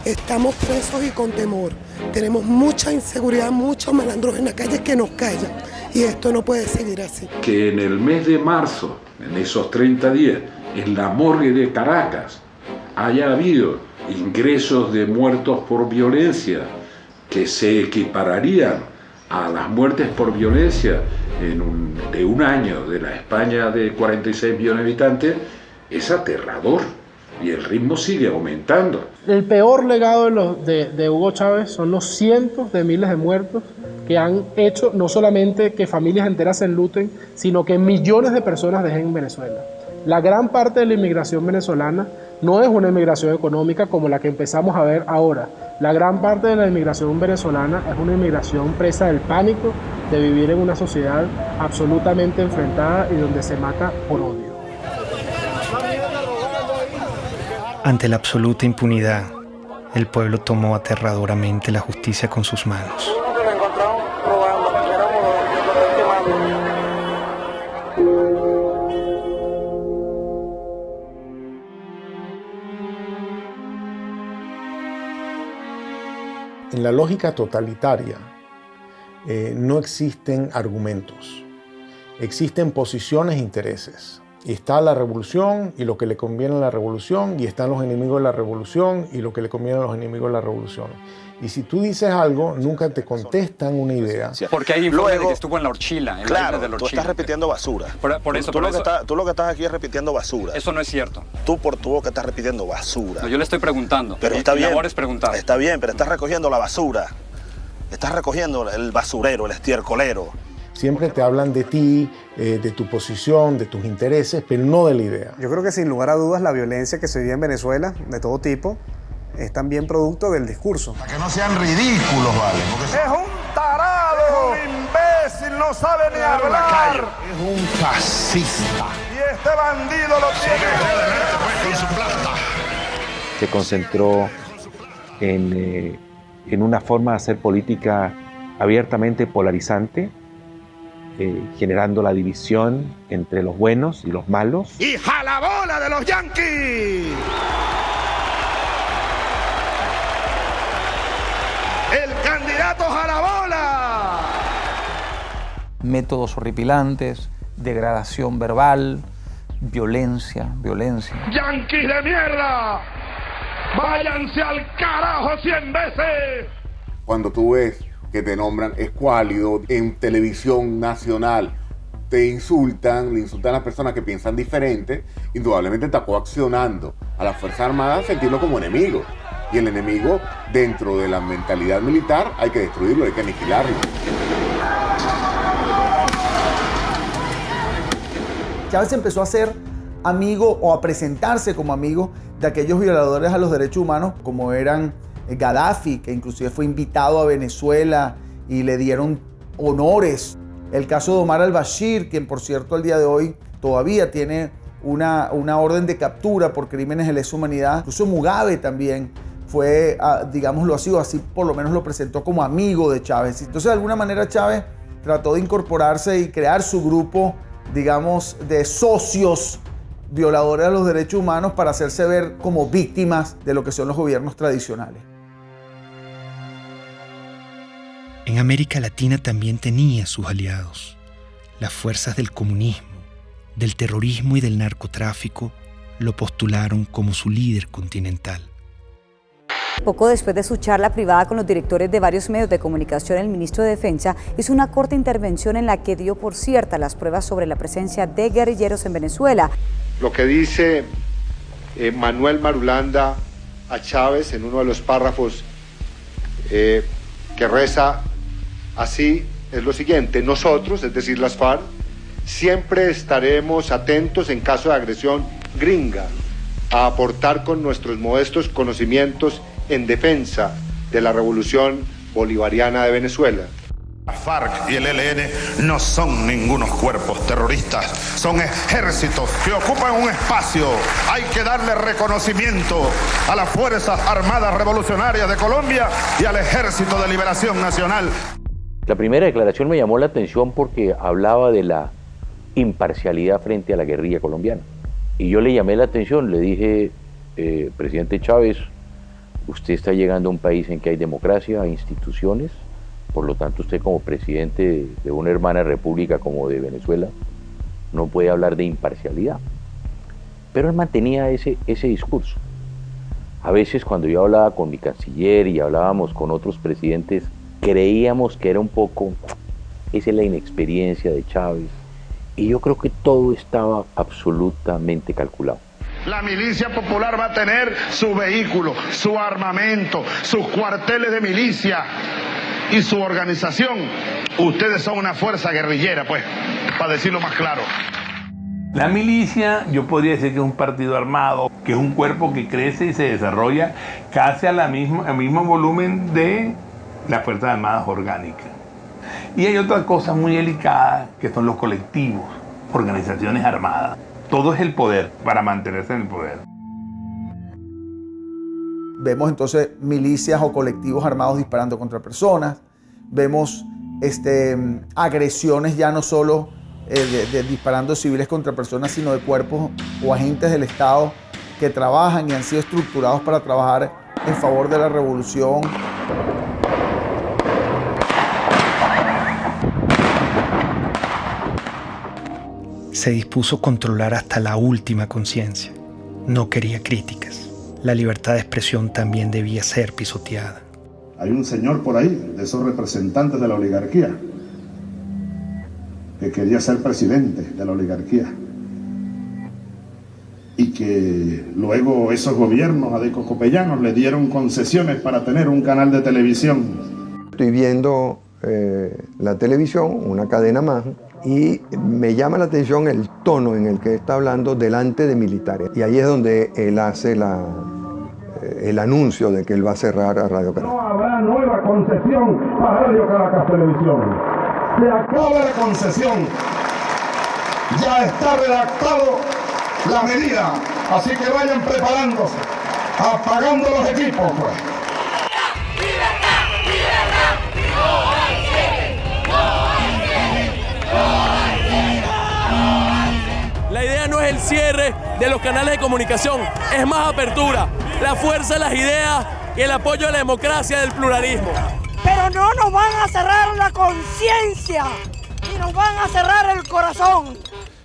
Estamos presos y con temor. Tenemos mucha inseguridad, muchos malandros en la calle que nos callan. Y esto no puede seguir así. Que en el mes de marzo, en esos 30 días, en la morgue de Caracas, haya habido ingresos de muertos por violencia que se equipararían a las muertes por violencia de un año de la España de 46 millones de habitantes, es aterrador. Y el ritmo sigue aumentando. El peor legado de Hugo Chávez son los cientos de miles de muertos que han hecho no solamente que familias enteras se enluten, sino que millones de personas dejen en Venezuela. La gran parte de la inmigración venezolana no es una inmigración económica como la que empezamos a ver ahora. La gran parte de la inmigración venezolana es una inmigración presa del pánico de vivir en una sociedad absolutamente enfrentada y donde se mata por odio. Ante la absoluta impunidad, el pueblo tomó aterradoramente la justicia con sus manos. En la lógica totalitaria no existen argumentos, existen posiciones e intereses. Está la revolución y lo que le conviene a la revolución, y están los enemigos de la revolución y lo que le conviene a los enemigos de la revolución. Y si tú dices algo, nunca te contestan una idea. Porque hay informes de que estuvo en la Orchila. Claro, de la tú Orchila. estás repitiendo basura. Por eso. Tú lo que estás aquí es repitiendo basura. Eso no es cierto. Tú lo que estás repitiendo basura. No, yo le estoy preguntando. Pero está bien. Mi labor es preguntar. Está bien, pero estás recogiendo la basura. Estás recogiendo el basurero, el estiercolero. Siempre te hablan de ti, de tu posición, de tus intereses, pero no de la idea. Yo creo que sin lugar a dudas la violencia que se vive en Venezuela, de todo tipo, es también producto del discurso. Para que no sean ridículos, ¿vale? Es un tarado, es un imbécil, no sabe ni hablar. Es un fascista. Y este bandido lo tiene. Se concentró en una forma de hacer política abiertamente polarizante, generando la división entre los buenos y los malos. ¡Y jalabola de los yanquis! ¡El candidato jalabola! Métodos horripilantes, degradación verbal, violencia. ¡Yanquis de mierda! ¡Váyanse al carajo 100 veces! Cuando tú ves que te nombran escuálido en televisión nacional, le insultan a las personas que piensan diferente, indudablemente está coaccionando a las Fuerzas Armadas a sentirlo como enemigo. Y el enemigo, dentro de la mentalidad militar, hay que destruirlo, hay que aniquilarlo. Chávez empezó a ser amigo o a presentarse como amigo de aquellos violadores a los derechos humanos, como eran Gaddafi, que inclusive fue invitado a Venezuela y le dieron honores. El caso de Omar al-Bashir, quien por cierto al día de hoy todavía tiene una orden de captura por crímenes de lesa humanidad. Incluso Mugabe también fue, digámoslo así por lo menos lo presentó como amigo de Chávez. Entonces de alguna manera Chávez trató de incorporarse y crear su grupo, digamos, de socios violadores de los derechos humanos para hacerse ver como víctimas de lo que son los gobiernos tradicionales. En América Latina también tenía sus aliados. Las fuerzas del comunismo, del terrorismo y del narcotráfico lo postularon como su líder continental. Poco después de su charla privada con los directores de varios medios de comunicación, el ministro de Defensa hizo una corta intervención en la que dio por cierta las pruebas sobre la presencia de guerrilleros en Venezuela. Lo que dice Manuel Marulanda a Chávez en uno de los párrafos que reza así es lo siguiente: nosotros, es decir las FARC, siempre estaremos atentos en caso de agresión gringa a aportar con nuestros modestos conocimientos en defensa de la revolución bolivariana de Venezuela. FARC y el ELN no son ningunos cuerpos terroristas, son ejércitos que ocupan un espacio. Hay que darle reconocimiento a las Fuerzas Armadas Revolucionarias de Colombia y al Ejército de Liberación Nacional. La primera declaración me llamó la atención porque hablaba de la imparcialidad frente a la guerrilla colombiana. Y yo le llamé la atención, le dije, presidente Chávez, usted está llegando a un país en que hay democracia, hay instituciones. Por lo tanto, usted como presidente de una hermana república como de Venezuela no puede hablar de imparcialidad. Pero él mantenía ese discurso. A veces cuando yo hablaba con mi canciller y hablábamos con otros presidentes, creíamos que era un poco, esa es la inexperiencia de Chávez. Y yo creo que todo estaba absolutamente calculado. La milicia popular va a tener su vehículo, su armamento, sus cuarteles de milicia y su organización. Ustedes son una fuerza guerrillera, pues, para decirlo más claro. La milicia, yo podría decir que es un partido armado, que es un cuerpo que crece y se desarrolla casi al mismo volumen de las Fuerzas Armadas orgánicas. Y hay otra cosa muy delicada, que son los colectivos, organizaciones armadas. Todo es el poder, para mantenerse en el poder. Vemos entonces milicias o colectivos armados disparando contra personas. Vemos agresiones ya no solo de disparando civiles contra personas, sino de cuerpos o agentes del Estado que trabajan y han sido estructurados para trabajar en favor de la revolución. Se dispuso a controlar hasta la última conciencia. No quería críticas. La libertad de expresión también debía ser pisoteada. Hay un señor por ahí, de esos representantes de la oligarquía, que quería ser presidente de la oligarquía. Y que luego esos gobiernos adecocopellanos le dieron concesiones para tener un canal de televisión. Estoy viendo la televisión, una cadena más, y me llama la atención el tono en el que está hablando delante de militares. Y ahí es donde él hace el anuncio de que él va a cerrar a Radio Caracas. No habrá nueva concesión para Radio Caracas Televisión. Se acaba la concesión. Ya está redactado la medida. Así que vayan preparándose, apagando los equipos, pues. La idea no es el cierre de los canales de comunicación, es más apertura, la fuerza de las ideas y el apoyo a la democracia del pluralismo. Pero no nos van a cerrar la conciencia y nos van a cerrar el corazón.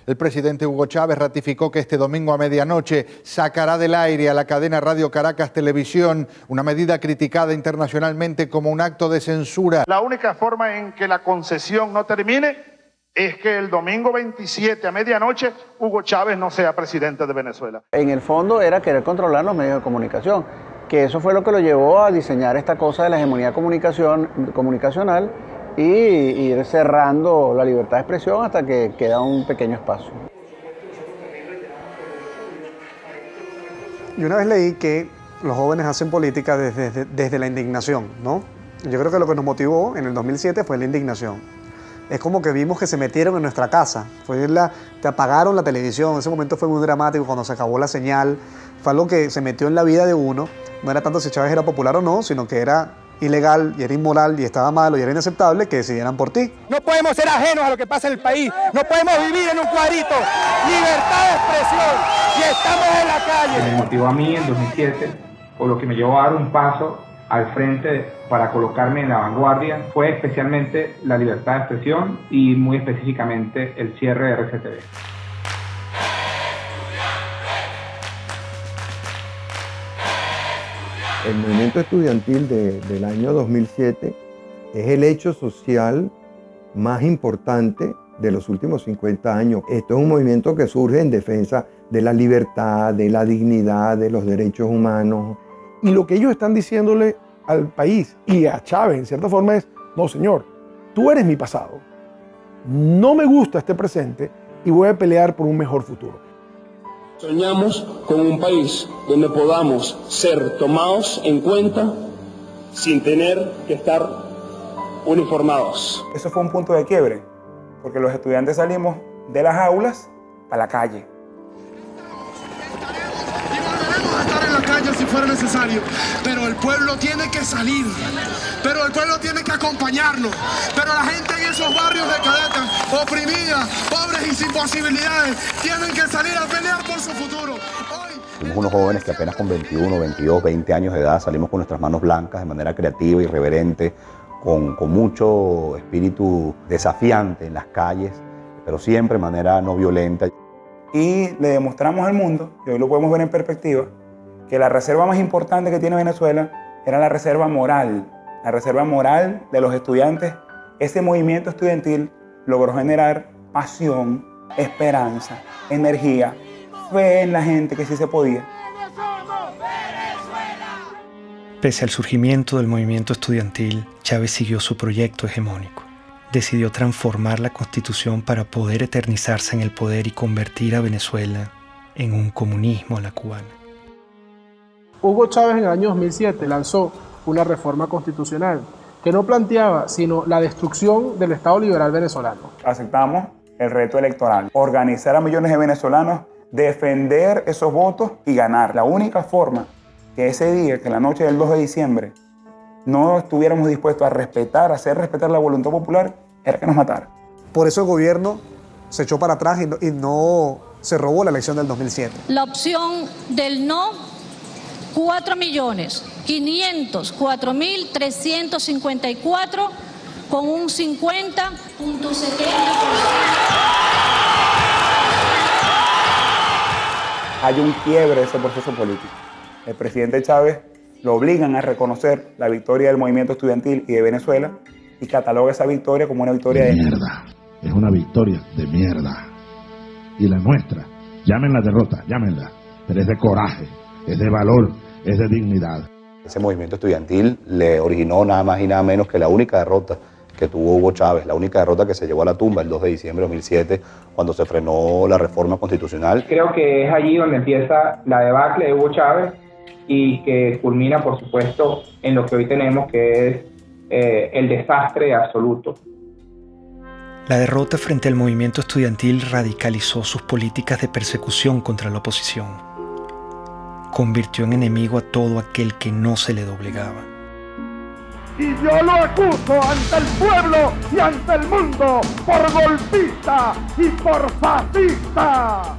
El presidente Hugo Chávez ratificó que este domingo a medianoche sacará del aire a la cadena Radio Caracas Televisión, una medida criticada internacionalmente como un acto de censura. La única forma en que la concesión no termine es que el domingo 27 a medianoche Hugo Chávez no sea presidente de Venezuela. En el fondo era querer controlar los medios de comunicación, que eso fue lo que lo llevó a diseñar esta cosa de la hegemonía comunicacional y ir cerrando la libertad de expresión hasta que queda un pequeño espacio. Yo una vez leí que los jóvenes hacen política desde la indignación, ¿no? Yo creo que lo que nos motivó en el 2007 fue la indignación. Es como que vimos que se metieron en nuestra casa, te apagaron la televisión, ese momento fue muy dramático cuando se acabó la señal, fue algo que se metió en la vida de uno, no era tanto si Chávez era popular o no, sino que era ilegal y era inmoral y estaba malo y era inaceptable que decidieran por ti. No podemos ser ajenos a lo que pasa en el país, no podemos vivir en un cuadrito, libertad de expresión y estamos en la calle. Me motivó a mí en 2007, o lo que me llevó a dar un paso al frente para colocarme en la vanguardia, fue especialmente la libertad de expresión y muy específicamente el cierre de RCTV. El movimiento estudiantil del año 2007 es el hecho social más importante de los últimos 50 años. Esto es un movimiento que surge en defensa de la libertad, de la dignidad, de los derechos humanos. Y lo que ellos están diciéndole al país y a Chávez, en cierta forma, es: no, señor, tú eres mi pasado. No me gusta este presente y voy a pelear por un mejor futuro. Soñamos con un país donde podamos ser tomados en cuenta sin tener que estar uniformados. Eso fue un punto de quiebre, porque los estudiantes salimos de las aulas a la calle. Estar en la calle si fuera necesario, pero el pueblo tiene que salir, pero el pueblo tiene que acompañarnos, pero la gente en esos barrios de Caracas, oprimida, pobres y sin posibilidades, tienen que salir a pelear por su futuro. Somos unos jóvenes que apenas con 21, 22, 20 años de edad salimos con nuestras manos blancas de manera creativa, irreverente, con mucho espíritu desafiante en las calles, pero siempre de manera no violenta. Y le demostramos al mundo, y hoy lo podemos ver en perspectiva, que la reserva más importante que tiene Venezuela era la reserva moral de los estudiantes. Ese movimiento estudiantil logró generar pasión, esperanza, energía, fe en la gente que sí se podía. Pese al surgimiento del movimiento estudiantil, Chávez siguió su proyecto hegemónico. Decidió transformar la Constitución para poder eternizarse en el poder y convertir a Venezuela en un comunismo a la cubana. Hugo Chávez en el año 2007 lanzó una reforma constitucional que no planteaba sino la destrucción del Estado liberal venezolano. Aceptamos el reto electoral, organizar a millones de venezolanos, defender esos votos y ganar. La única forma que ese día, que la noche del 2 de diciembre, no estuviéramos dispuestos a respetar, a hacer respetar la voluntad popular, era que nos mataran. Por eso el gobierno se echó para atrás y no se robó la elección del 2007. La opción del no, 4.504.354 con un 50.70%. Hay un quiebre de ese proceso político. El presidente Chávez lo obligan a reconocer la victoria del movimiento estudiantil y de Venezuela y cataloga esa victoria como una victoria de mierda. Es una victoria de mierda. Y la nuestra, llámenla derrota, llámenla, pero es de coraje, es de valor, es de dignidad. Ese movimiento estudiantil le originó nada más y nada menos que la única derrota que tuvo Hugo Chávez, la única derrota que se llevó a la tumba el 2 de diciembre de 2007, cuando se frenó la reforma constitucional. Creo que es allí donde empieza la debacle de Hugo Chávez y que culmina, por supuesto, en lo que hoy tenemos, que es el desastre absoluto. La derrota frente al movimiento estudiantil radicalizó sus políticas de persecución contra la oposición. Convirtió en enemigo a todo aquel que no se le doblegaba. Y yo lo acuso ante el pueblo y ante el mundo por golpista y por fascista.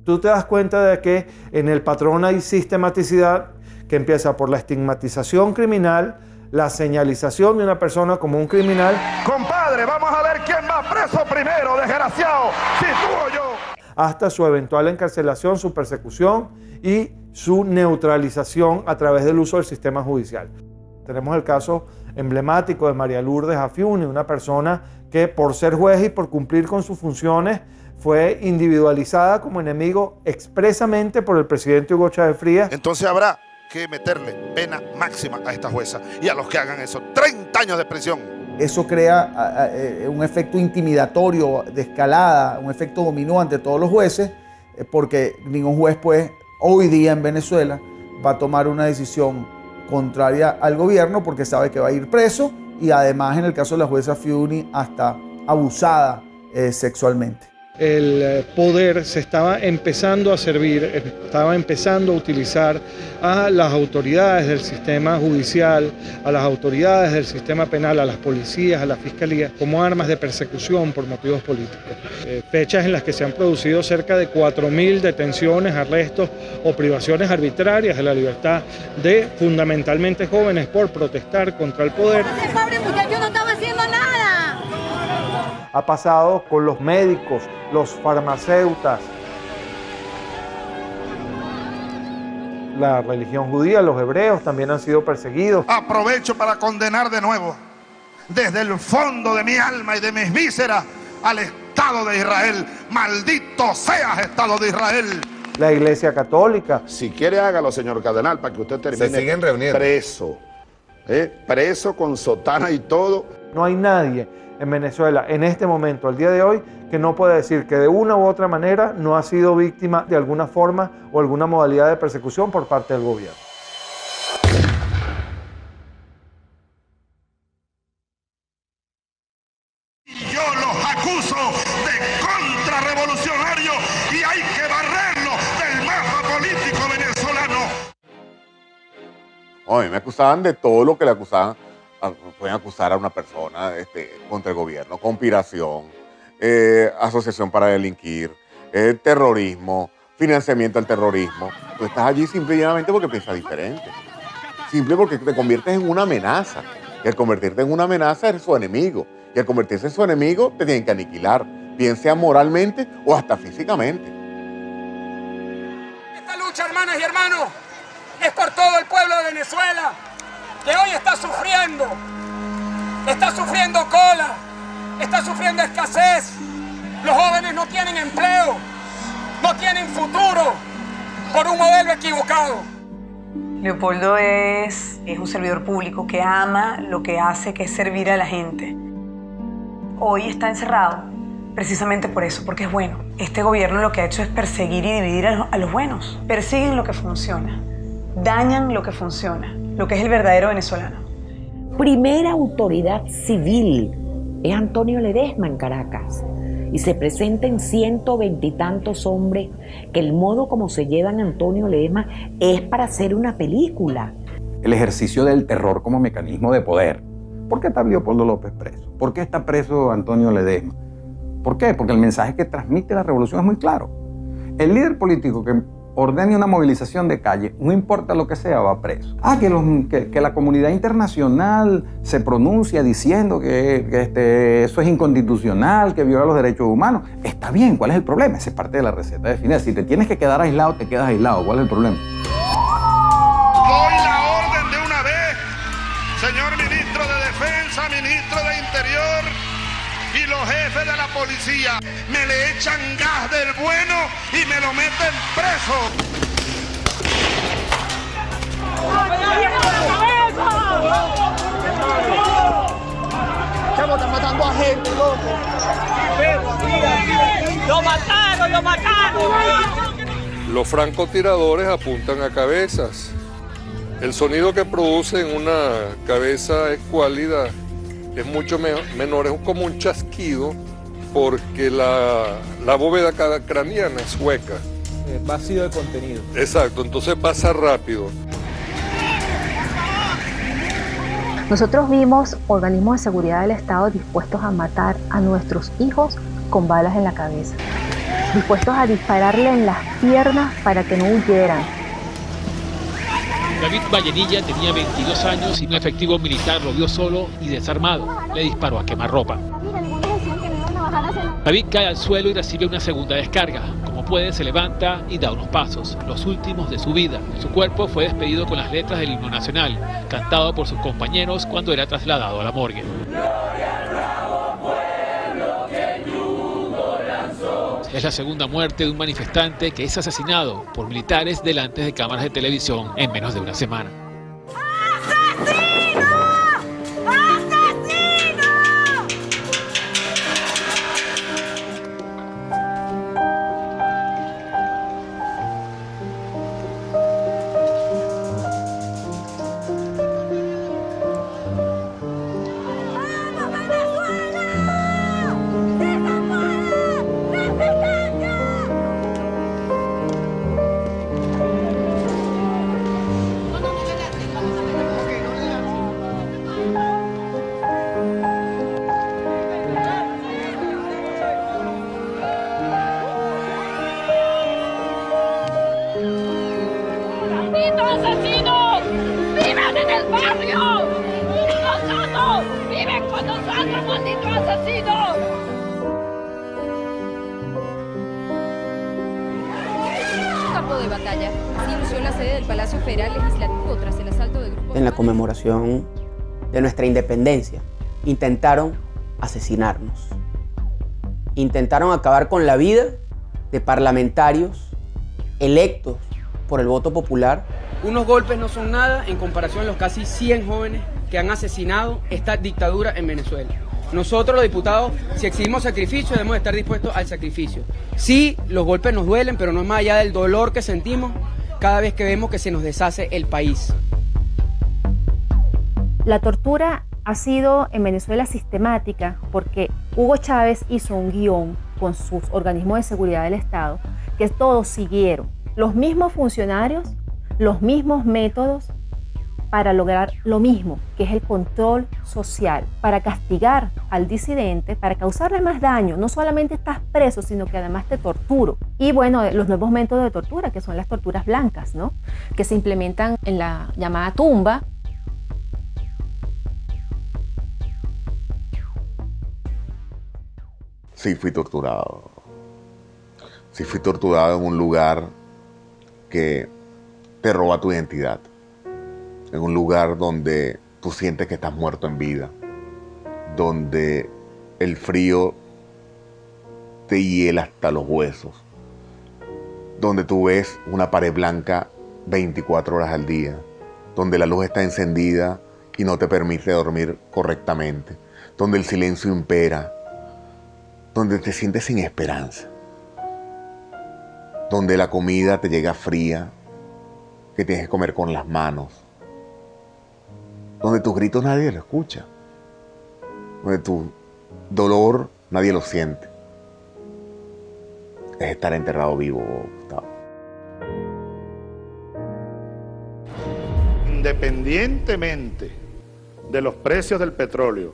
Tú te das cuenta de que en el patrón hay sistematicidad que empieza por la estigmatización criminal, la señalización de una persona como un criminal. Compadre, vamos a ver quién va preso primero, desgraciado, si tú o yo. Hasta su eventual encarcelación, su persecución y su neutralización a través del uso del sistema judicial. Tenemos el caso emblemático de María Lourdes Afiuni, una persona que por ser juez y por cumplir con sus funciones fue individualizada como enemigo expresamente por el presidente Hugo Chávez Frías. Entonces habrá que meterle pena máxima a esta jueza y a los que hagan eso, 30 años de prisión. Eso crea un efecto intimidatorio de escalada, un efecto dominó ante todos los jueces, porque ningún juez pues hoy día en Venezuela va a tomar una decisión contraria al gobierno porque sabe que va a ir preso y además en el caso de la jueza Afiuni hasta abusada sexualmente. El poder se estaba empezando a servir, estaba empezando a utilizar a las autoridades del sistema judicial, a las autoridades del sistema penal, a las policías, a la fiscalía, como armas de persecución por motivos políticos. Fechas en las que se han producido cerca de 4.000 detenciones, arrestos o privaciones arbitrarias de la libertad de fundamentalmente jóvenes por protestar contra el poder. Ese pobre muchacho no estaba haciendo nada. Ha pasado con los médicos, los farmacéutas, la religión judía, los hebreos también han sido perseguidos. Aprovecho para condenar de nuevo, desde el fondo de mi alma y de mis vísceras, al Estado de Israel. ¡Maldito seas, Estado de Israel! La Iglesia Católica. Si quiere, hágalo, señor cardenal, para que usted termine. Se siguen reuniendo. Preso. Preso con sotana y todo. No hay nadie en Venezuela en este momento, al día de hoy, que no puede decir que de una u otra manera no ha sido víctima de alguna forma o alguna modalidad de persecución por parte del gobierno. uso de contrarrevolucionario y hay que barrerlo del mapa político venezolano. A mí me acusaban de todo lo que le acusaban. Pueden acusar a una persona contra el gobierno, conspiración, asociación para delinquir, terrorismo, financiamiento al terrorismo. Tú estás allí simple y llanamente porque piensas diferente. Simple porque te conviertes en una amenaza. Y al convertirte en una amenaza eres su enemigo. Y al convertirse en su enemigo te tienen que aniquilar, bien sea moralmente o hasta físicamente. Esta lucha, hermanas y hermanos, es por todo el pueblo de Venezuela, que hoy está sufriendo cola, está sufriendo escasez. Los jóvenes no tienen empleo, no tienen futuro por un modelo equivocado. Leopoldo es un servidor público que ama lo que hace, que es servir a la gente. Hoy está encerrado precisamente por eso, porque es bueno. Este gobierno lo que ha hecho es perseguir y dividir a los buenos. Persiguen lo que funciona, dañan lo que funciona, lo que es el verdadero venezolano. Primera autoridad civil es Antonio Ledesma en Caracas. Y se presenten 120 y tantos hombres que el modo como se llevan a Antonio Ledesma es para hacer una película. El ejercicio del terror como mecanismo de poder. ¿Por qué está Leopoldo López preso? ¿Por qué está preso Antonio Ledesma? ¿Por qué? Porque el mensaje que transmite la revolución es muy claro. El líder político que ordene una movilización de calle, no importa lo que sea, va preso. Que la comunidad internacional se pronuncia diciendo que eso es inconstitucional, que viola los derechos humanos. Está bien, ¿cuál es el problema? Esa es parte de la receta definida. Si te tienes que quedar aislado, te quedas aislado. ¿Cuál es el problema? Doy la orden de una vez, señor ministro de Defensa, ministro de Interior y los jefes de la policía. Me le echan gas del bueno y me lo meten preso. Chamo, están matando a gente, loco. ¡Lo mataron, lo mataron! Los francotiradores apuntan a cabezas. El sonido que producen una cabeza escuálida es mucho menor, es como un chasquido, porque la bóveda craneana es hueca. Vacío de contenido. Exacto, entonces pasa rápido. Nosotros vimos organismos de seguridad del Estado dispuestos a matar a nuestros hijos con balas en la cabeza, dispuestos a dispararle en las piernas para que no huyeran. David Vallenilla tenía 22 años y un efectivo militar lo vio solo y desarmado. Le disparó a quemarropa. David cae al suelo y recibe una segunda descarga. Como puede, se levanta y da unos pasos, los últimos de su vida. Su cuerpo fue despedido con las letras del himno nacional, cantado por sus compañeros cuando era trasladado a la morgue. Es la segunda muerte de un manifestante que es asesinado por militares delante de cámaras de televisión en menos de una semana. En la conmemoración de nuestra independencia, intentaron asesinarnos. Intentaron acabar con la vida de parlamentarios electos por el voto popular. Unos golpes no son nada en comparación a los casi 100 jóvenes que han asesinado esta dictadura en Venezuela. Nosotros los diputados, si exigimos sacrificio, debemos estar dispuestos al sacrificio. Sí, los golpes nos duelen, pero no es más allá del dolor que sentimos cada vez que vemos que se nos deshace el país. La tortura ha sido en Venezuela sistemática porque Hugo Chávez hizo un guión con sus organismos de seguridad del Estado que todos siguieron los mismos funcionarios, los mismos métodos para lograr lo mismo, que es el control social, para castigar al disidente, para causarle más daño. No solamente estás preso, sino que además te torturo. Y bueno, los nuevos métodos de tortura, que son las torturas blancas, ¿no? Que se implementan en la llamada tumba. Sí, fui torturado. Sí, fui torturado en un lugar que te roba tu identidad. En un lugar donde tú sientes que estás muerto en vida. Donde el frío te hiela hasta los huesos. Donde tú ves una pared blanca 24 horas al día. Donde la luz está encendida y no te permite dormir correctamente. Donde el silencio impera. Donde te sientes sin esperanza. Donde la comida te llega fría, que tienes que comer con las manos. Donde tus gritos nadie lo escucha. Donde tu dolor nadie lo siente. Es estar enterrado vivo, Gustavo. Independientemente de los precios del petróleo,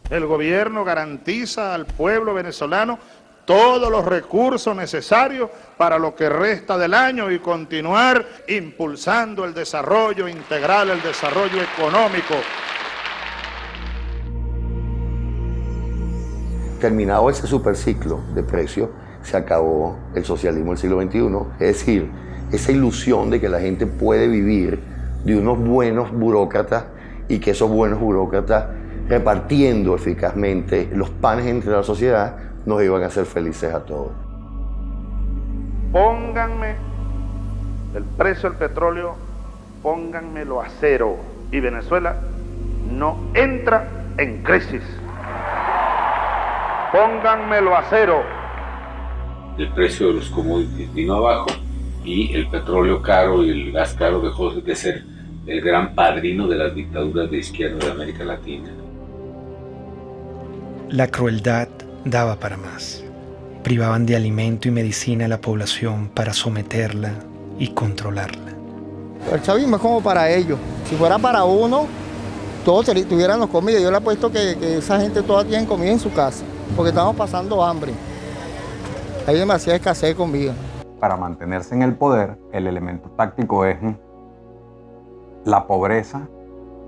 el gobierno garantiza al pueblo venezolano todos los recursos necesarios para lo que resta del año y continuar impulsando el desarrollo integral, el desarrollo económico. Terminado ese superciclo de precios, se acabó el socialismo del siglo XXI. Es decir, esa ilusión de que la gente puede vivir de unos buenos burócratas y que esos buenos burócratas, repartiendo eficazmente los panes entre la sociedad, nos iban a hacer felices a todos. Pónganme el precio del petróleo, pónganmelo a cero y Venezuela no entra en crisis. Pónganmelo a cero. El precio de los commodities vino abajo y el petróleo caro y el gas caro dejó de ser el gran padrino de las dictaduras de izquierda de América Latina. La crueldad daba para más. Privaban de alimento y medicina a la población para someterla y controlarla. El chavismo es como para ellos. Si fuera para uno, todos tuviéramos comida. Yo le apuesto que esa gente toda tiene comida en su casa, porque estamos pasando hambre. Hay demasiada escasez de comida. Para mantenerse en el poder, el elemento táctico es la pobreza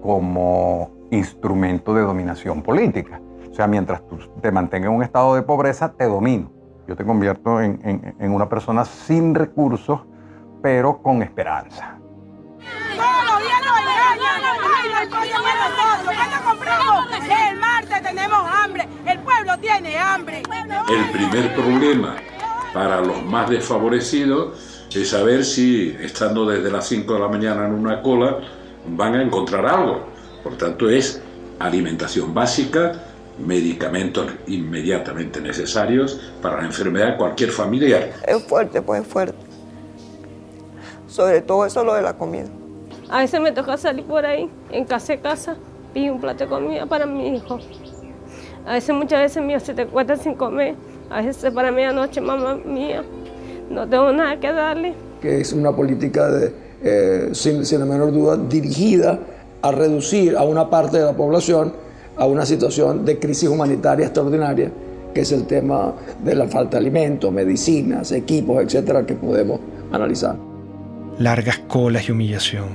como instrumento de dominación política. O sea, mientras tú te mantengas en un estado de pobreza, te domino. Yo te convierto en una persona sin recursos, pero con esperanza. Todos los días nos engañan. El pollo de nosotros. ¿Cuándo compramos? El martes tenemos hambre. El pueblo tiene hambre. El primer problema para los más desfavorecidos es saber si, estando desde las 5 de la mañana en una cola, van a encontrar algo. Por tanto, es alimentación básica, medicamentos inmediatamente necesarios para la enfermedad de cualquier familiar. Es fuerte, pues es fuerte. Sobre todo eso lo de la comida. A veces me toca salir por ahí, en casa, pido un plato de comida para mi hijo. A veces, muchas veces mío se te encuentra sin comer. A veces para medianoche, mamá mía, no tengo nada que darle. Que es una política, sin la menor duda, dirigida a reducir a una parte de la población a una situación de crisis humanitaria extraordinaria, que es el tema de la falta de alimentos, medicinas, equipos, etcétera, que podemos analizar. Largas colas y humillación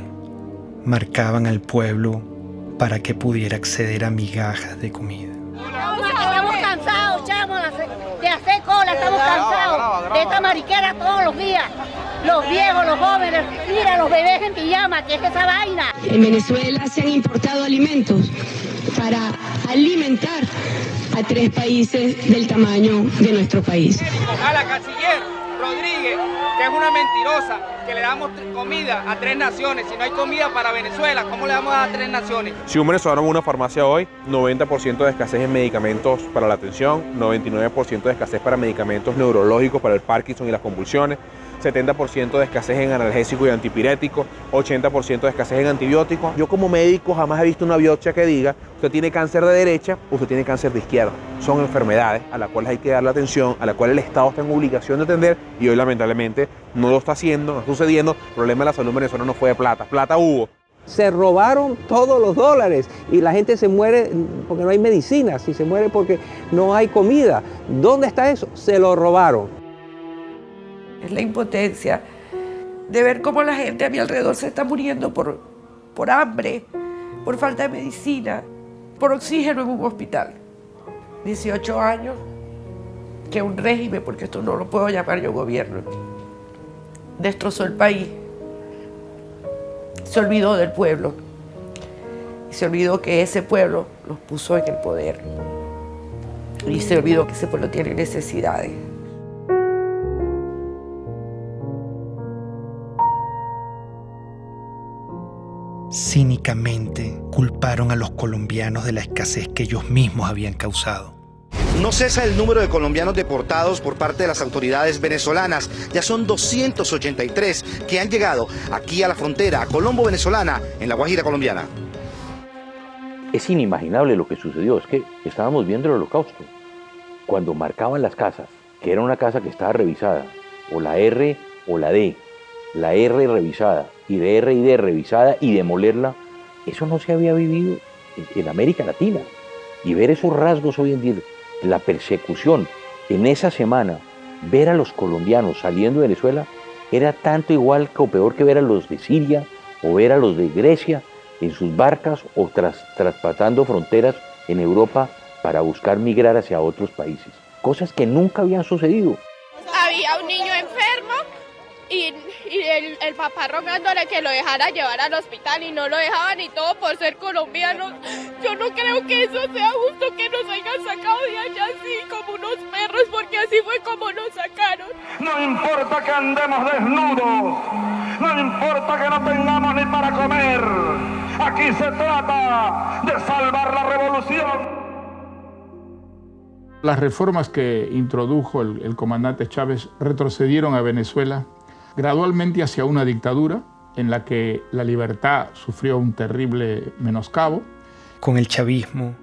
marcaban al pueblo para que pudiera acceder a migajas de comida. Estamos cansados, chamo, de hacer cola, estamos cansados de esta mariquera todos los días. Los viejos, los jóvenes, mira, los bebés en pijama, ¿qué es esa vaina? En Venezuela se han importado alimentos para alimentar a 3 países del tamaño de nuestro país. A la canciller Rodríguez, que es una mentirosa, que le damos comida a 3 naciones. Si no hay comida para Venezuela, ¿cómo le vamos a dar a 3 naciones? Si un venezolano va a una farmacia hoy, 90% de escasez en medicamentos para la atención, 99% de escasez para medicamentos neurológicos para el Parkinson y las convulsiones, 70% de escasez en analgésicos y antipiréticos, 80% de escasez en antibióticos. Yo como médico jamás he visto una biopsia que diga usted tiene cáncer de derecha o usted tiene cáncer de izquierda. Son enfermedades a las cuales hay que darle atención, a las cuales el Estado está en obligación de atender y hoy lamentablemente no lo está haciendo, no está sucediendo. El problema de la salud en Venezuela no fue de plata, plata hubo. Se robaron todos los dólares y la gente se muere porque no hay medicinas y se muere porque no hay comida. ¿Dónde está eso? Se lo robaron. Es la impotencia de ver cómo la gente a mi alrededor se está muriendo por hambre, por falta de medicina, por oxígeno en un hospital. 18 años que un régimen, porque esto no lo puedo llamar yo gobierno, destrozó el país. Se olvidó del pueblo y se olvidó que ese pueblo los puso en el poder y se olvidó que ese pueblo tiene necesidades. Cínicamente culparon a los colombianos de la escasez que ellos mismos habían causado. No cesa el número de colombianos deportados por parte de las autoridades venezolanas. Ya son 283 que han llegado aquí a la frontera colombo-venezolana en La Guajira colombiana. Es inimaginable lo que sucedió, es que estábamos viendo el holocausto. Cuando marcaban las casas, que era una casa que estaba revisada, o la R o la D, la R revisada y de R y D revisada y demolerla, eso no se había vivido en América Latina. Y ver esos rasgos hoy en día, la persecución en esa semana, ver a los colombianos saliendo de Venezuela, era tanto igual o peor que ver a los de Siria o ver a los de Grecia en sus barcas o traspasando fronteras en Europa para buscar migrar hacia otros países. Cosas que nunca habían sucedido. Había un niño enfermo y el papá rogándole que lo dejara llevar al hospital y no lo dejaban y todo por ser colombianos. Yo no creo que eso sea justo que nos hayan sacado de allá así como unos perros, porque así fue como nos sacaron. No importa que andemos desnudos, no importa que no tengamos ni para comer. Aquí se trata de salvar la revolución. Las reformas que introdujo el comandante Chávez retrocedieron a Venezuela gradualmente hacia una dictadura en la que la libertad sufrió un terrible menoscabo. Con el chavismo,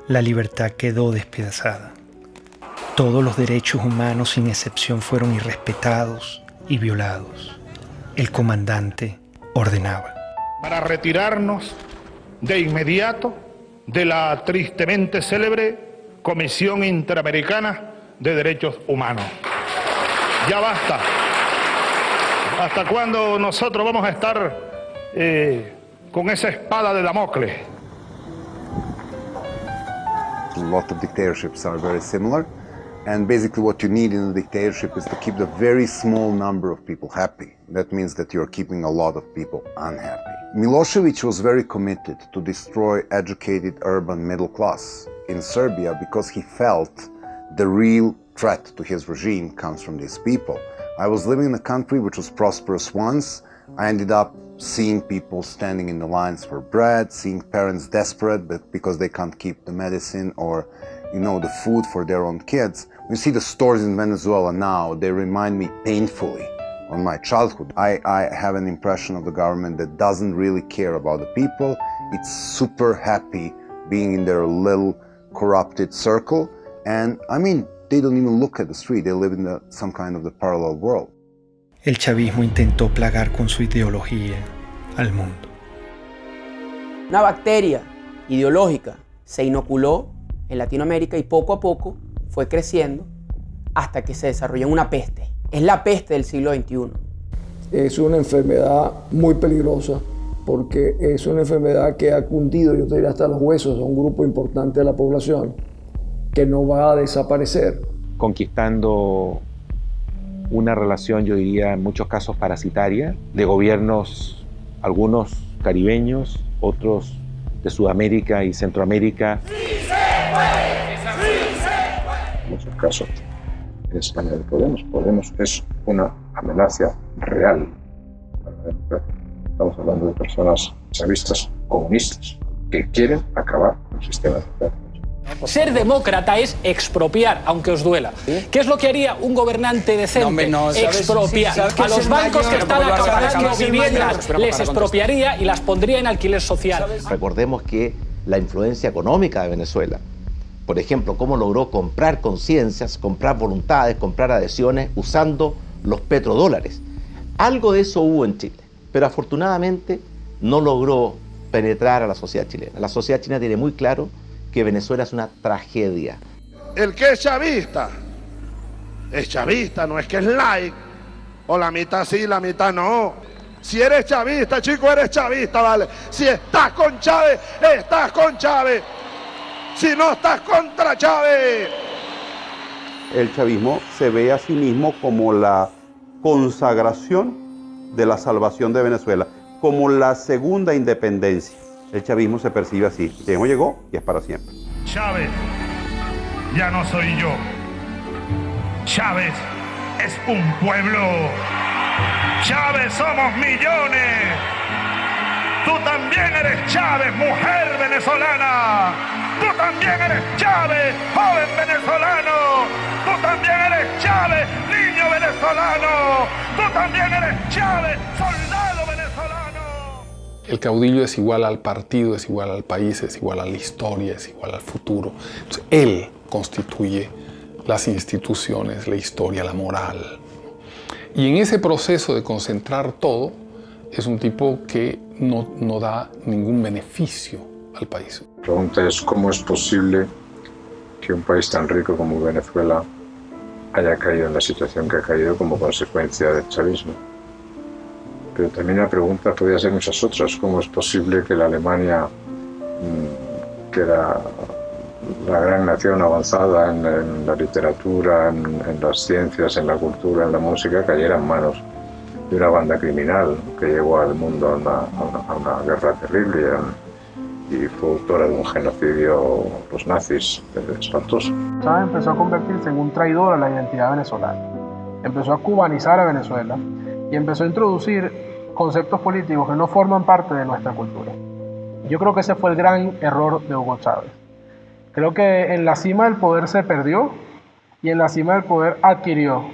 la libertad quedó despedazada. Todos los derechos humanos sin excepción fueron irrespetados y violados. El comandante ordenaba. Para retirarnos de inmediato de la tristemente célebre Comisión Interamericana de Derechos Humanos. Ya basta. ¿Hasta cuándo nosotros vamos a estar con esa espada de Damocles? A lot of dictatorships are very similar, and basically what you need in a dictatorship is to keep the very small number of people happy. That means that you're keeping a lot of people unhappy. Milosevic was very committed to destroy educated urban middle class in Serbia because he felt the real threat to his regime comes from these people. I was living in a country which was prosperous once. I ended up seeing people standing in the lines for bread, seeing parents desperate because they can't keep the medicine or, the food for their own kids. When you see the stores in Venezuela now, they remind me painfully on my childhood. I have an impression of the government that doesn't really care about the people. It's super happy being in their little corrupted circle. And they don't even look at the street. They live in some kind of the parallel world. El chavismo intentó plagar con su ideología al mundo. Una bacteria ideológica se inoculó en Latinoamérica y poco a poco fue creciendo hasta que se desarrolló en una peste. Es la peste del siglo XXI. Es una enfermedad muy peligrosa porque es una enfermedad que ha cundido, yo te diría, hasta los huesos a un grupo importante de la población que no va a desaparecer. Conquistando una relación, yo diría, en muchos casos parasitaria, de gobiernos, algunos caribeños, otros de Sudamérica y Centroamérica. En muchos casos es España de Podemos. Podemos es una amenaza real para la democracia. Estamos hablando de personas chavistas comunistas que quieren acabar con el sistema democrático. Ser demócrata es expropiar, aunque os duela. ¿Qué es lo que haría un gobernante decente? Expropiar. A los bancos que están acabando viviendas les expropiaría y las pondría en alquiler social. Recordemos que la influencia económica de Venezuela, por ejemplo, cómo logró comprar conciencias, comprar voluntades, comprar adhesiones usando los petrodólares. Algo de eso hubo en Chile, pero afortunadamente no logró penetrar a la sociedad chilena. La sociedad chilena tiene muy claro que Venezuela es una tragedia. El que es chavista, no es que es like, o la mitad sí, la mitad no. Si eres chavista, chico, eres chavista, ¿vale? Si estás con Chávez, estás con Chávez. Si no estás contra Chávez. El chavismo se ve a sí mismo como la consagración de la salvación de Venezuela, como la segunda independencia. El chavismo se percibe así. Llegó y es para siempre. Chávez ya no soy yo. Chávez es un pueblo. Chávez somos millones. Tú también eres Chávez, mujer venezolana. Tú también eres Chávez, joven venezolano. Tú también eres Chávez, niño venezolano. Tú también eres Chávez, soldado venezolano. El caudillo es igual al partido, es igual al país, es igual a la historia, es igual al futuro. Entonces, él constituye las instituciones, la historia, la moral. Y en ese proceso de concentrar todo, es un tipo que no da ningún beneficio al país. La pregunta es cómo es posible que un país tan rico como Venezuela haya caído en la situación que ha caído como consecuencia del chavismo. Pero también la pregunta podría ser muchas otras. ¿Cómo es posible que la Alemania, que era la gran nación avanzada en la literatura, en las ciencias, en la cultura, en la música, cayera en manos de una banda criminal que llevó al mundo a una guerra terrible y fue autora de un genocidio, los nazis, espantoso? Chávez empezó a convertirse en un traidor a la identidad venezolana. Empezó a cubanizar a Venezuela y empezó a introducir conceptos políticos que no forman parte de nuestra cultura. Yo creo que ese fue el gran error de Hugo Chávez. Creo que en la cima del poder se perdió y en la cima del poder adquirió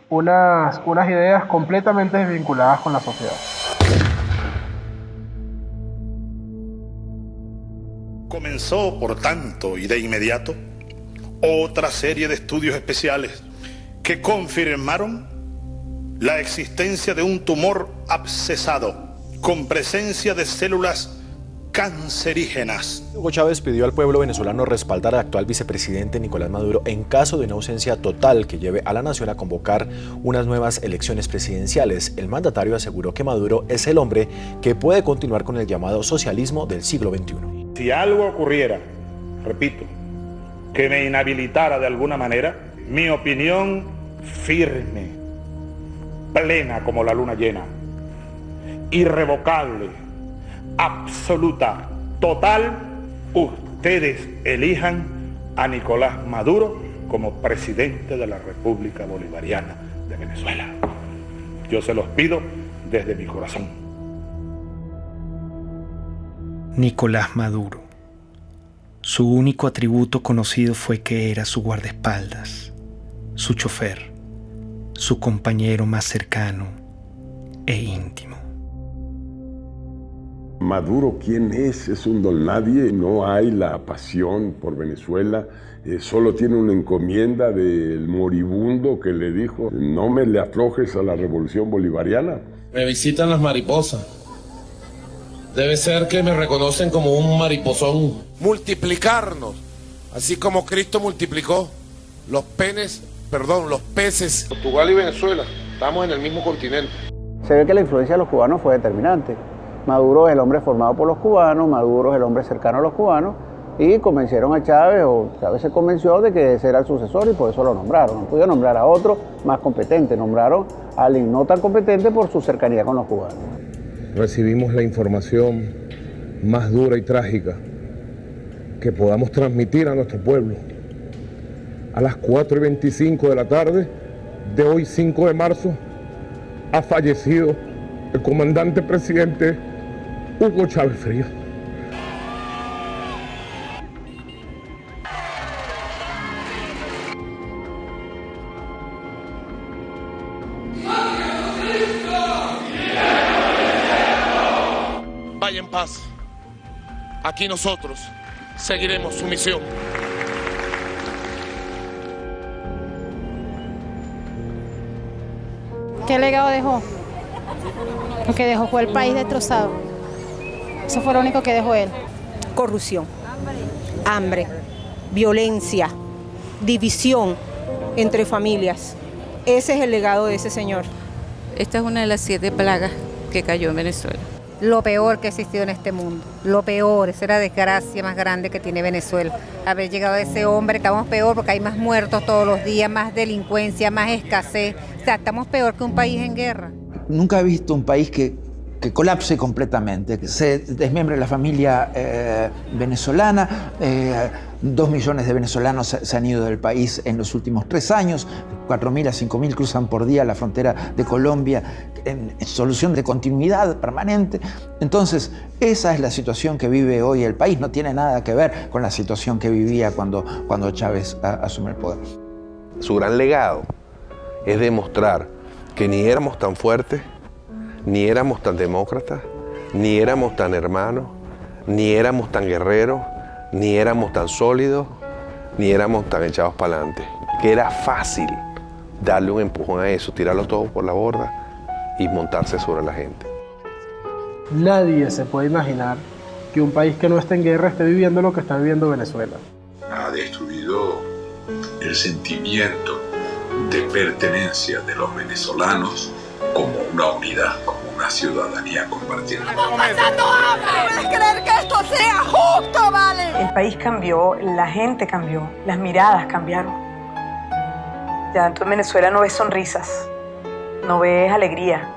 unas ideas completamente desvinculadas con la sociedad. Comenzó, por tanto, y de inmediato, otra serie de estudios especiales que confirmaron la existencia de un tumor abscesado con presencia de células cancerígenas. Hugo Chávez pidió al pueblo venezolano respaldar al actual vicepresidente Nicolás Maduro en caso de una ausencia total que lleve a la nación a convocar unas nuevas elecciones presidenciales. El mandatario aseguró que Maduro es el hombre que puede continuar con el llamado socialismo del siglo XXI. Si algo ocurriera, repito, que me inhabilitara de alguna manera, mi opinión firme, plena como la luna llena, irrevocable, absoluta, total, ustedes elijan a Nicolás Maduro como presidente de la República Bolivariana de Venezuela. Yo se los pido desde mi corazón. Nicolás Maduro. Su único atributo conocido fue que era su guardaespaldas, su chofer, su compañero más cercano e íntimo. Maduro, ¿quién es? Es un don nadie, no hay la pasión por Venezuela, solo tiene una encomienda del moribundo que le dijo: no me le aflojes a la revolución bolivariana. Me visitan las mariposas. Debe ser que me reconocen como un mariposón. Multiplicarnos, así como Cristo multiplicó los peces. Portugal y Venezuela, estamos en el mismo continente. Se ve que la influencia de los cubanos fue determinante. Maduro es el hombre formado por los cubanos, Maduro es el hombre cercano a los cubanos, y convencieron a Chávez, o Chávez se convenció de que ese era el sucesor y por eso lo nombraron. No pudieron nombrar a otro más competente, nombraron a alguien no tan competente por su cercanía con los cubanos. Recibimos la información más dura y trágica que podamos transmitir a nuestro pueblo. A las 4:25 de la tarde de hoy, 5 de marzo, ha fallecido el comandante presidente Hugo Chávez Frías. vaya en paz. Aquí nosotros seguiremos su misión. ¿Qué legado dejó? Lo que dejó fue el país destrozado. Eso fue lo único que dejó él. Corrupción, hambre, violencia, división entre familias. Ese es el legado de ese señor. Esta es una de las 7 plagas que cayó en Venezuela. Lo peor que ha existido en este mundo. Lo peor, esa es la desgracia más grande que tiene Venezuela. Haber llegado a ese hombre, estamos peor porque hay más muertos todos los días, más delincuencia, más escasez. O sea, estamos peor que un país en guerra. Nunca he visto un país que colapse completamente, que se desmembre la familia venezolana. 2 millones de venezolanos se han ido del país en los últimos 3 años, 4.000 a 5.000 cruzan por día la frontera de Colombia en solución de continuidad permanente. Entonces, esa es la situación que vive hoy el país, no tiene nada que ver con la situación que vivía cuando Chávez asume el poder. Su gran legado es demostrar que ni éramos tan fuertes, ni éramos tan demócratas, ni éramos tan hermanos, ni éramos tan guerreros, ni éramos tan sólidos, ni éramos tan echados para adelante. Que era fácil darle un empujón a eso, tirarlo todo por la borda y montarse sobre la gente. Nadie se puede imaginar que un país que no esté en guerra esté viviendo lo que está viviendo Venezuela. Ha destruido el sentimiento de pertenencia de los venezolanos como una unidad, como una ciudadanía compartida. ¡Estamos pasando hambre! ¿No puedes creer que esto sea justo, vale? El país cambió, la gente cambió, las miradas cambiaron. Ya tú en Venezuela no ves sonrisas, no ves alegría,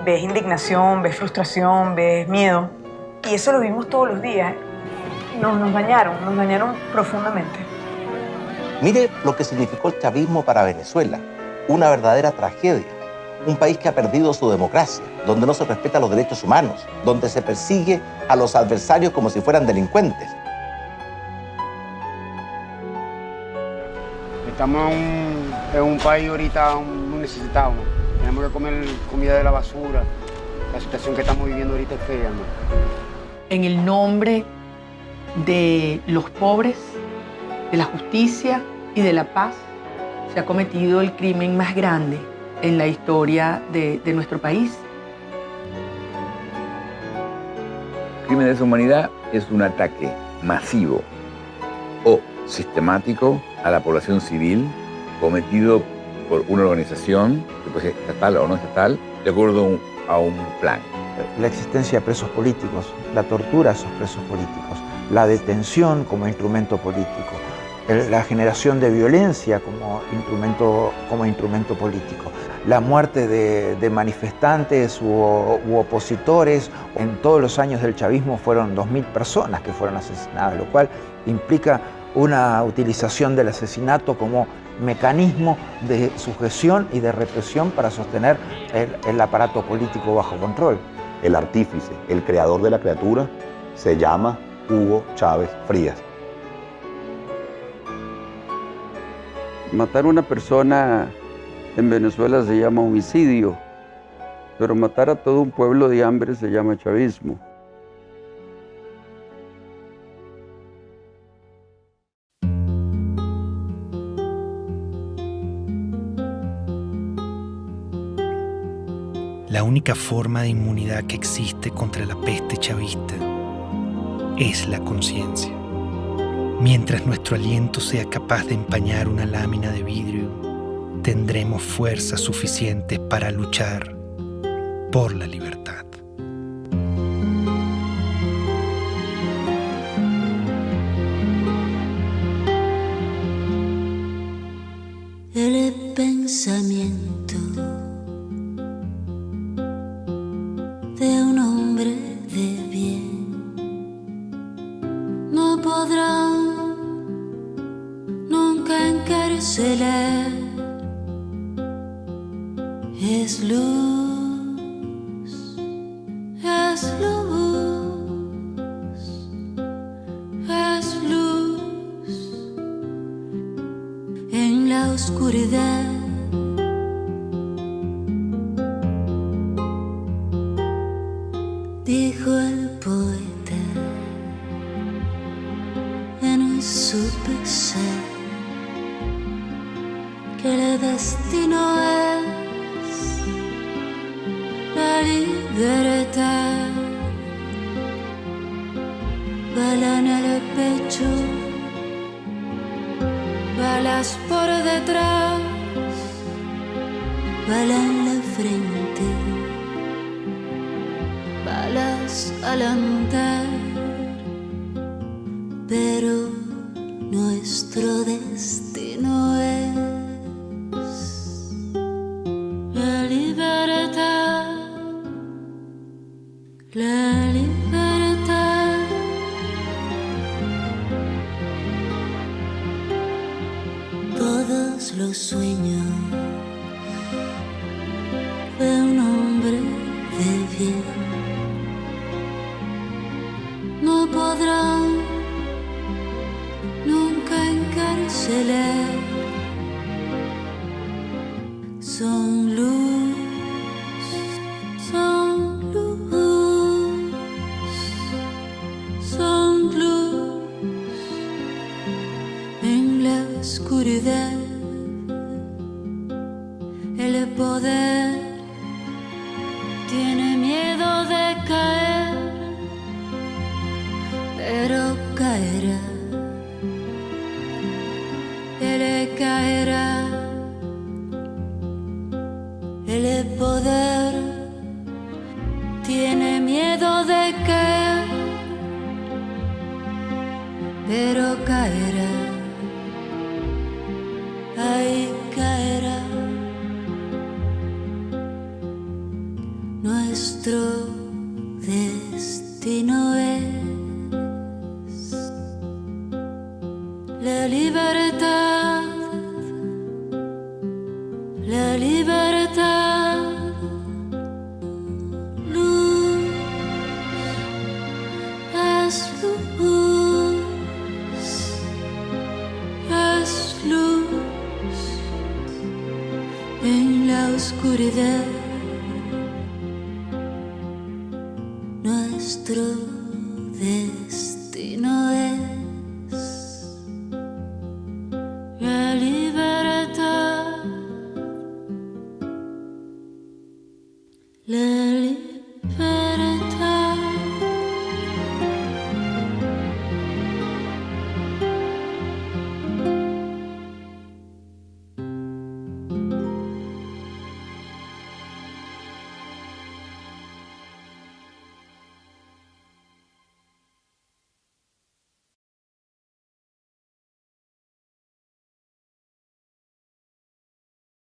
ves indignación, ves frustración, ves miedo. Y eso lo vimos todos los días. Nos dañaron profundamente. Mire lo que significó el chavismo para Venezuela, una verdadera tragedia. Un país que ha perdido su democracia, donde no se respetan los derechos humanos, donde se persigue a los adversarios como si fueran delincuentes. Estamos en un país ahorita muy necesitado. Tenemos que comer comida de la basura. La situación que estamos viviendo ahorita es fea, ¿no? En el nombre de los pobres, de la justicia y de la paz, se ha cometido el crimen más grande en la historia de nuestro país. El crimen de lesa humanidad es un ataque masivo o sistemático a la población civil cometido por una organización, que puede ser estatal o no estatal, de acuerdo a un plan. La existencia de presos políticos, la tortura a esos presos políticos, la detención como instrumento político, la generación de violencia como instrumento político, la muerte de manifestantes u opositores. En todos los años del chavismo fueron 2.000 personas que fueron asesinadas, lo cual implica una utilización del asesinato como mecanismo de sujeción y de represión para sostener el aparato político bajo control. El artífice, el creador de la criatura, se llama Hugo Chávez Frías. Matar a una persona en Venezuela se llama homicidio, pero matar a todo un pueblo de hambre se llama chavismo. La única forma de inmunidad que existe contra la peste chavista es la conciencia. Mientras nuestro aliento sea capaz de empañar una lámina de vidrio, tendremos fuerzas suficientes para luchar por la libertad. El pensamiento de un hombre de bien no podrá nunca encarcelar. Es luz, es luz, es luz en la oscuridad. Dijo el poeta. supe ser que el destino es la libertad. Bala en el pecho, balas por detrás, bala en la frente, balas al andar, pero nuestro destino es la libertad, la libertad. Todos los sueños de un hombre de bien no podrán nunca encarcelar. Son luz, son luz, son luz en la oscuridad. El poder tiene miedo de caer, pero caerá. Él caerá. El poder tiene miedo de caer, pero caerá. Ahí caerá. Nuestro destino es la libertad, la libertad. Luz es luz en la oscuridad.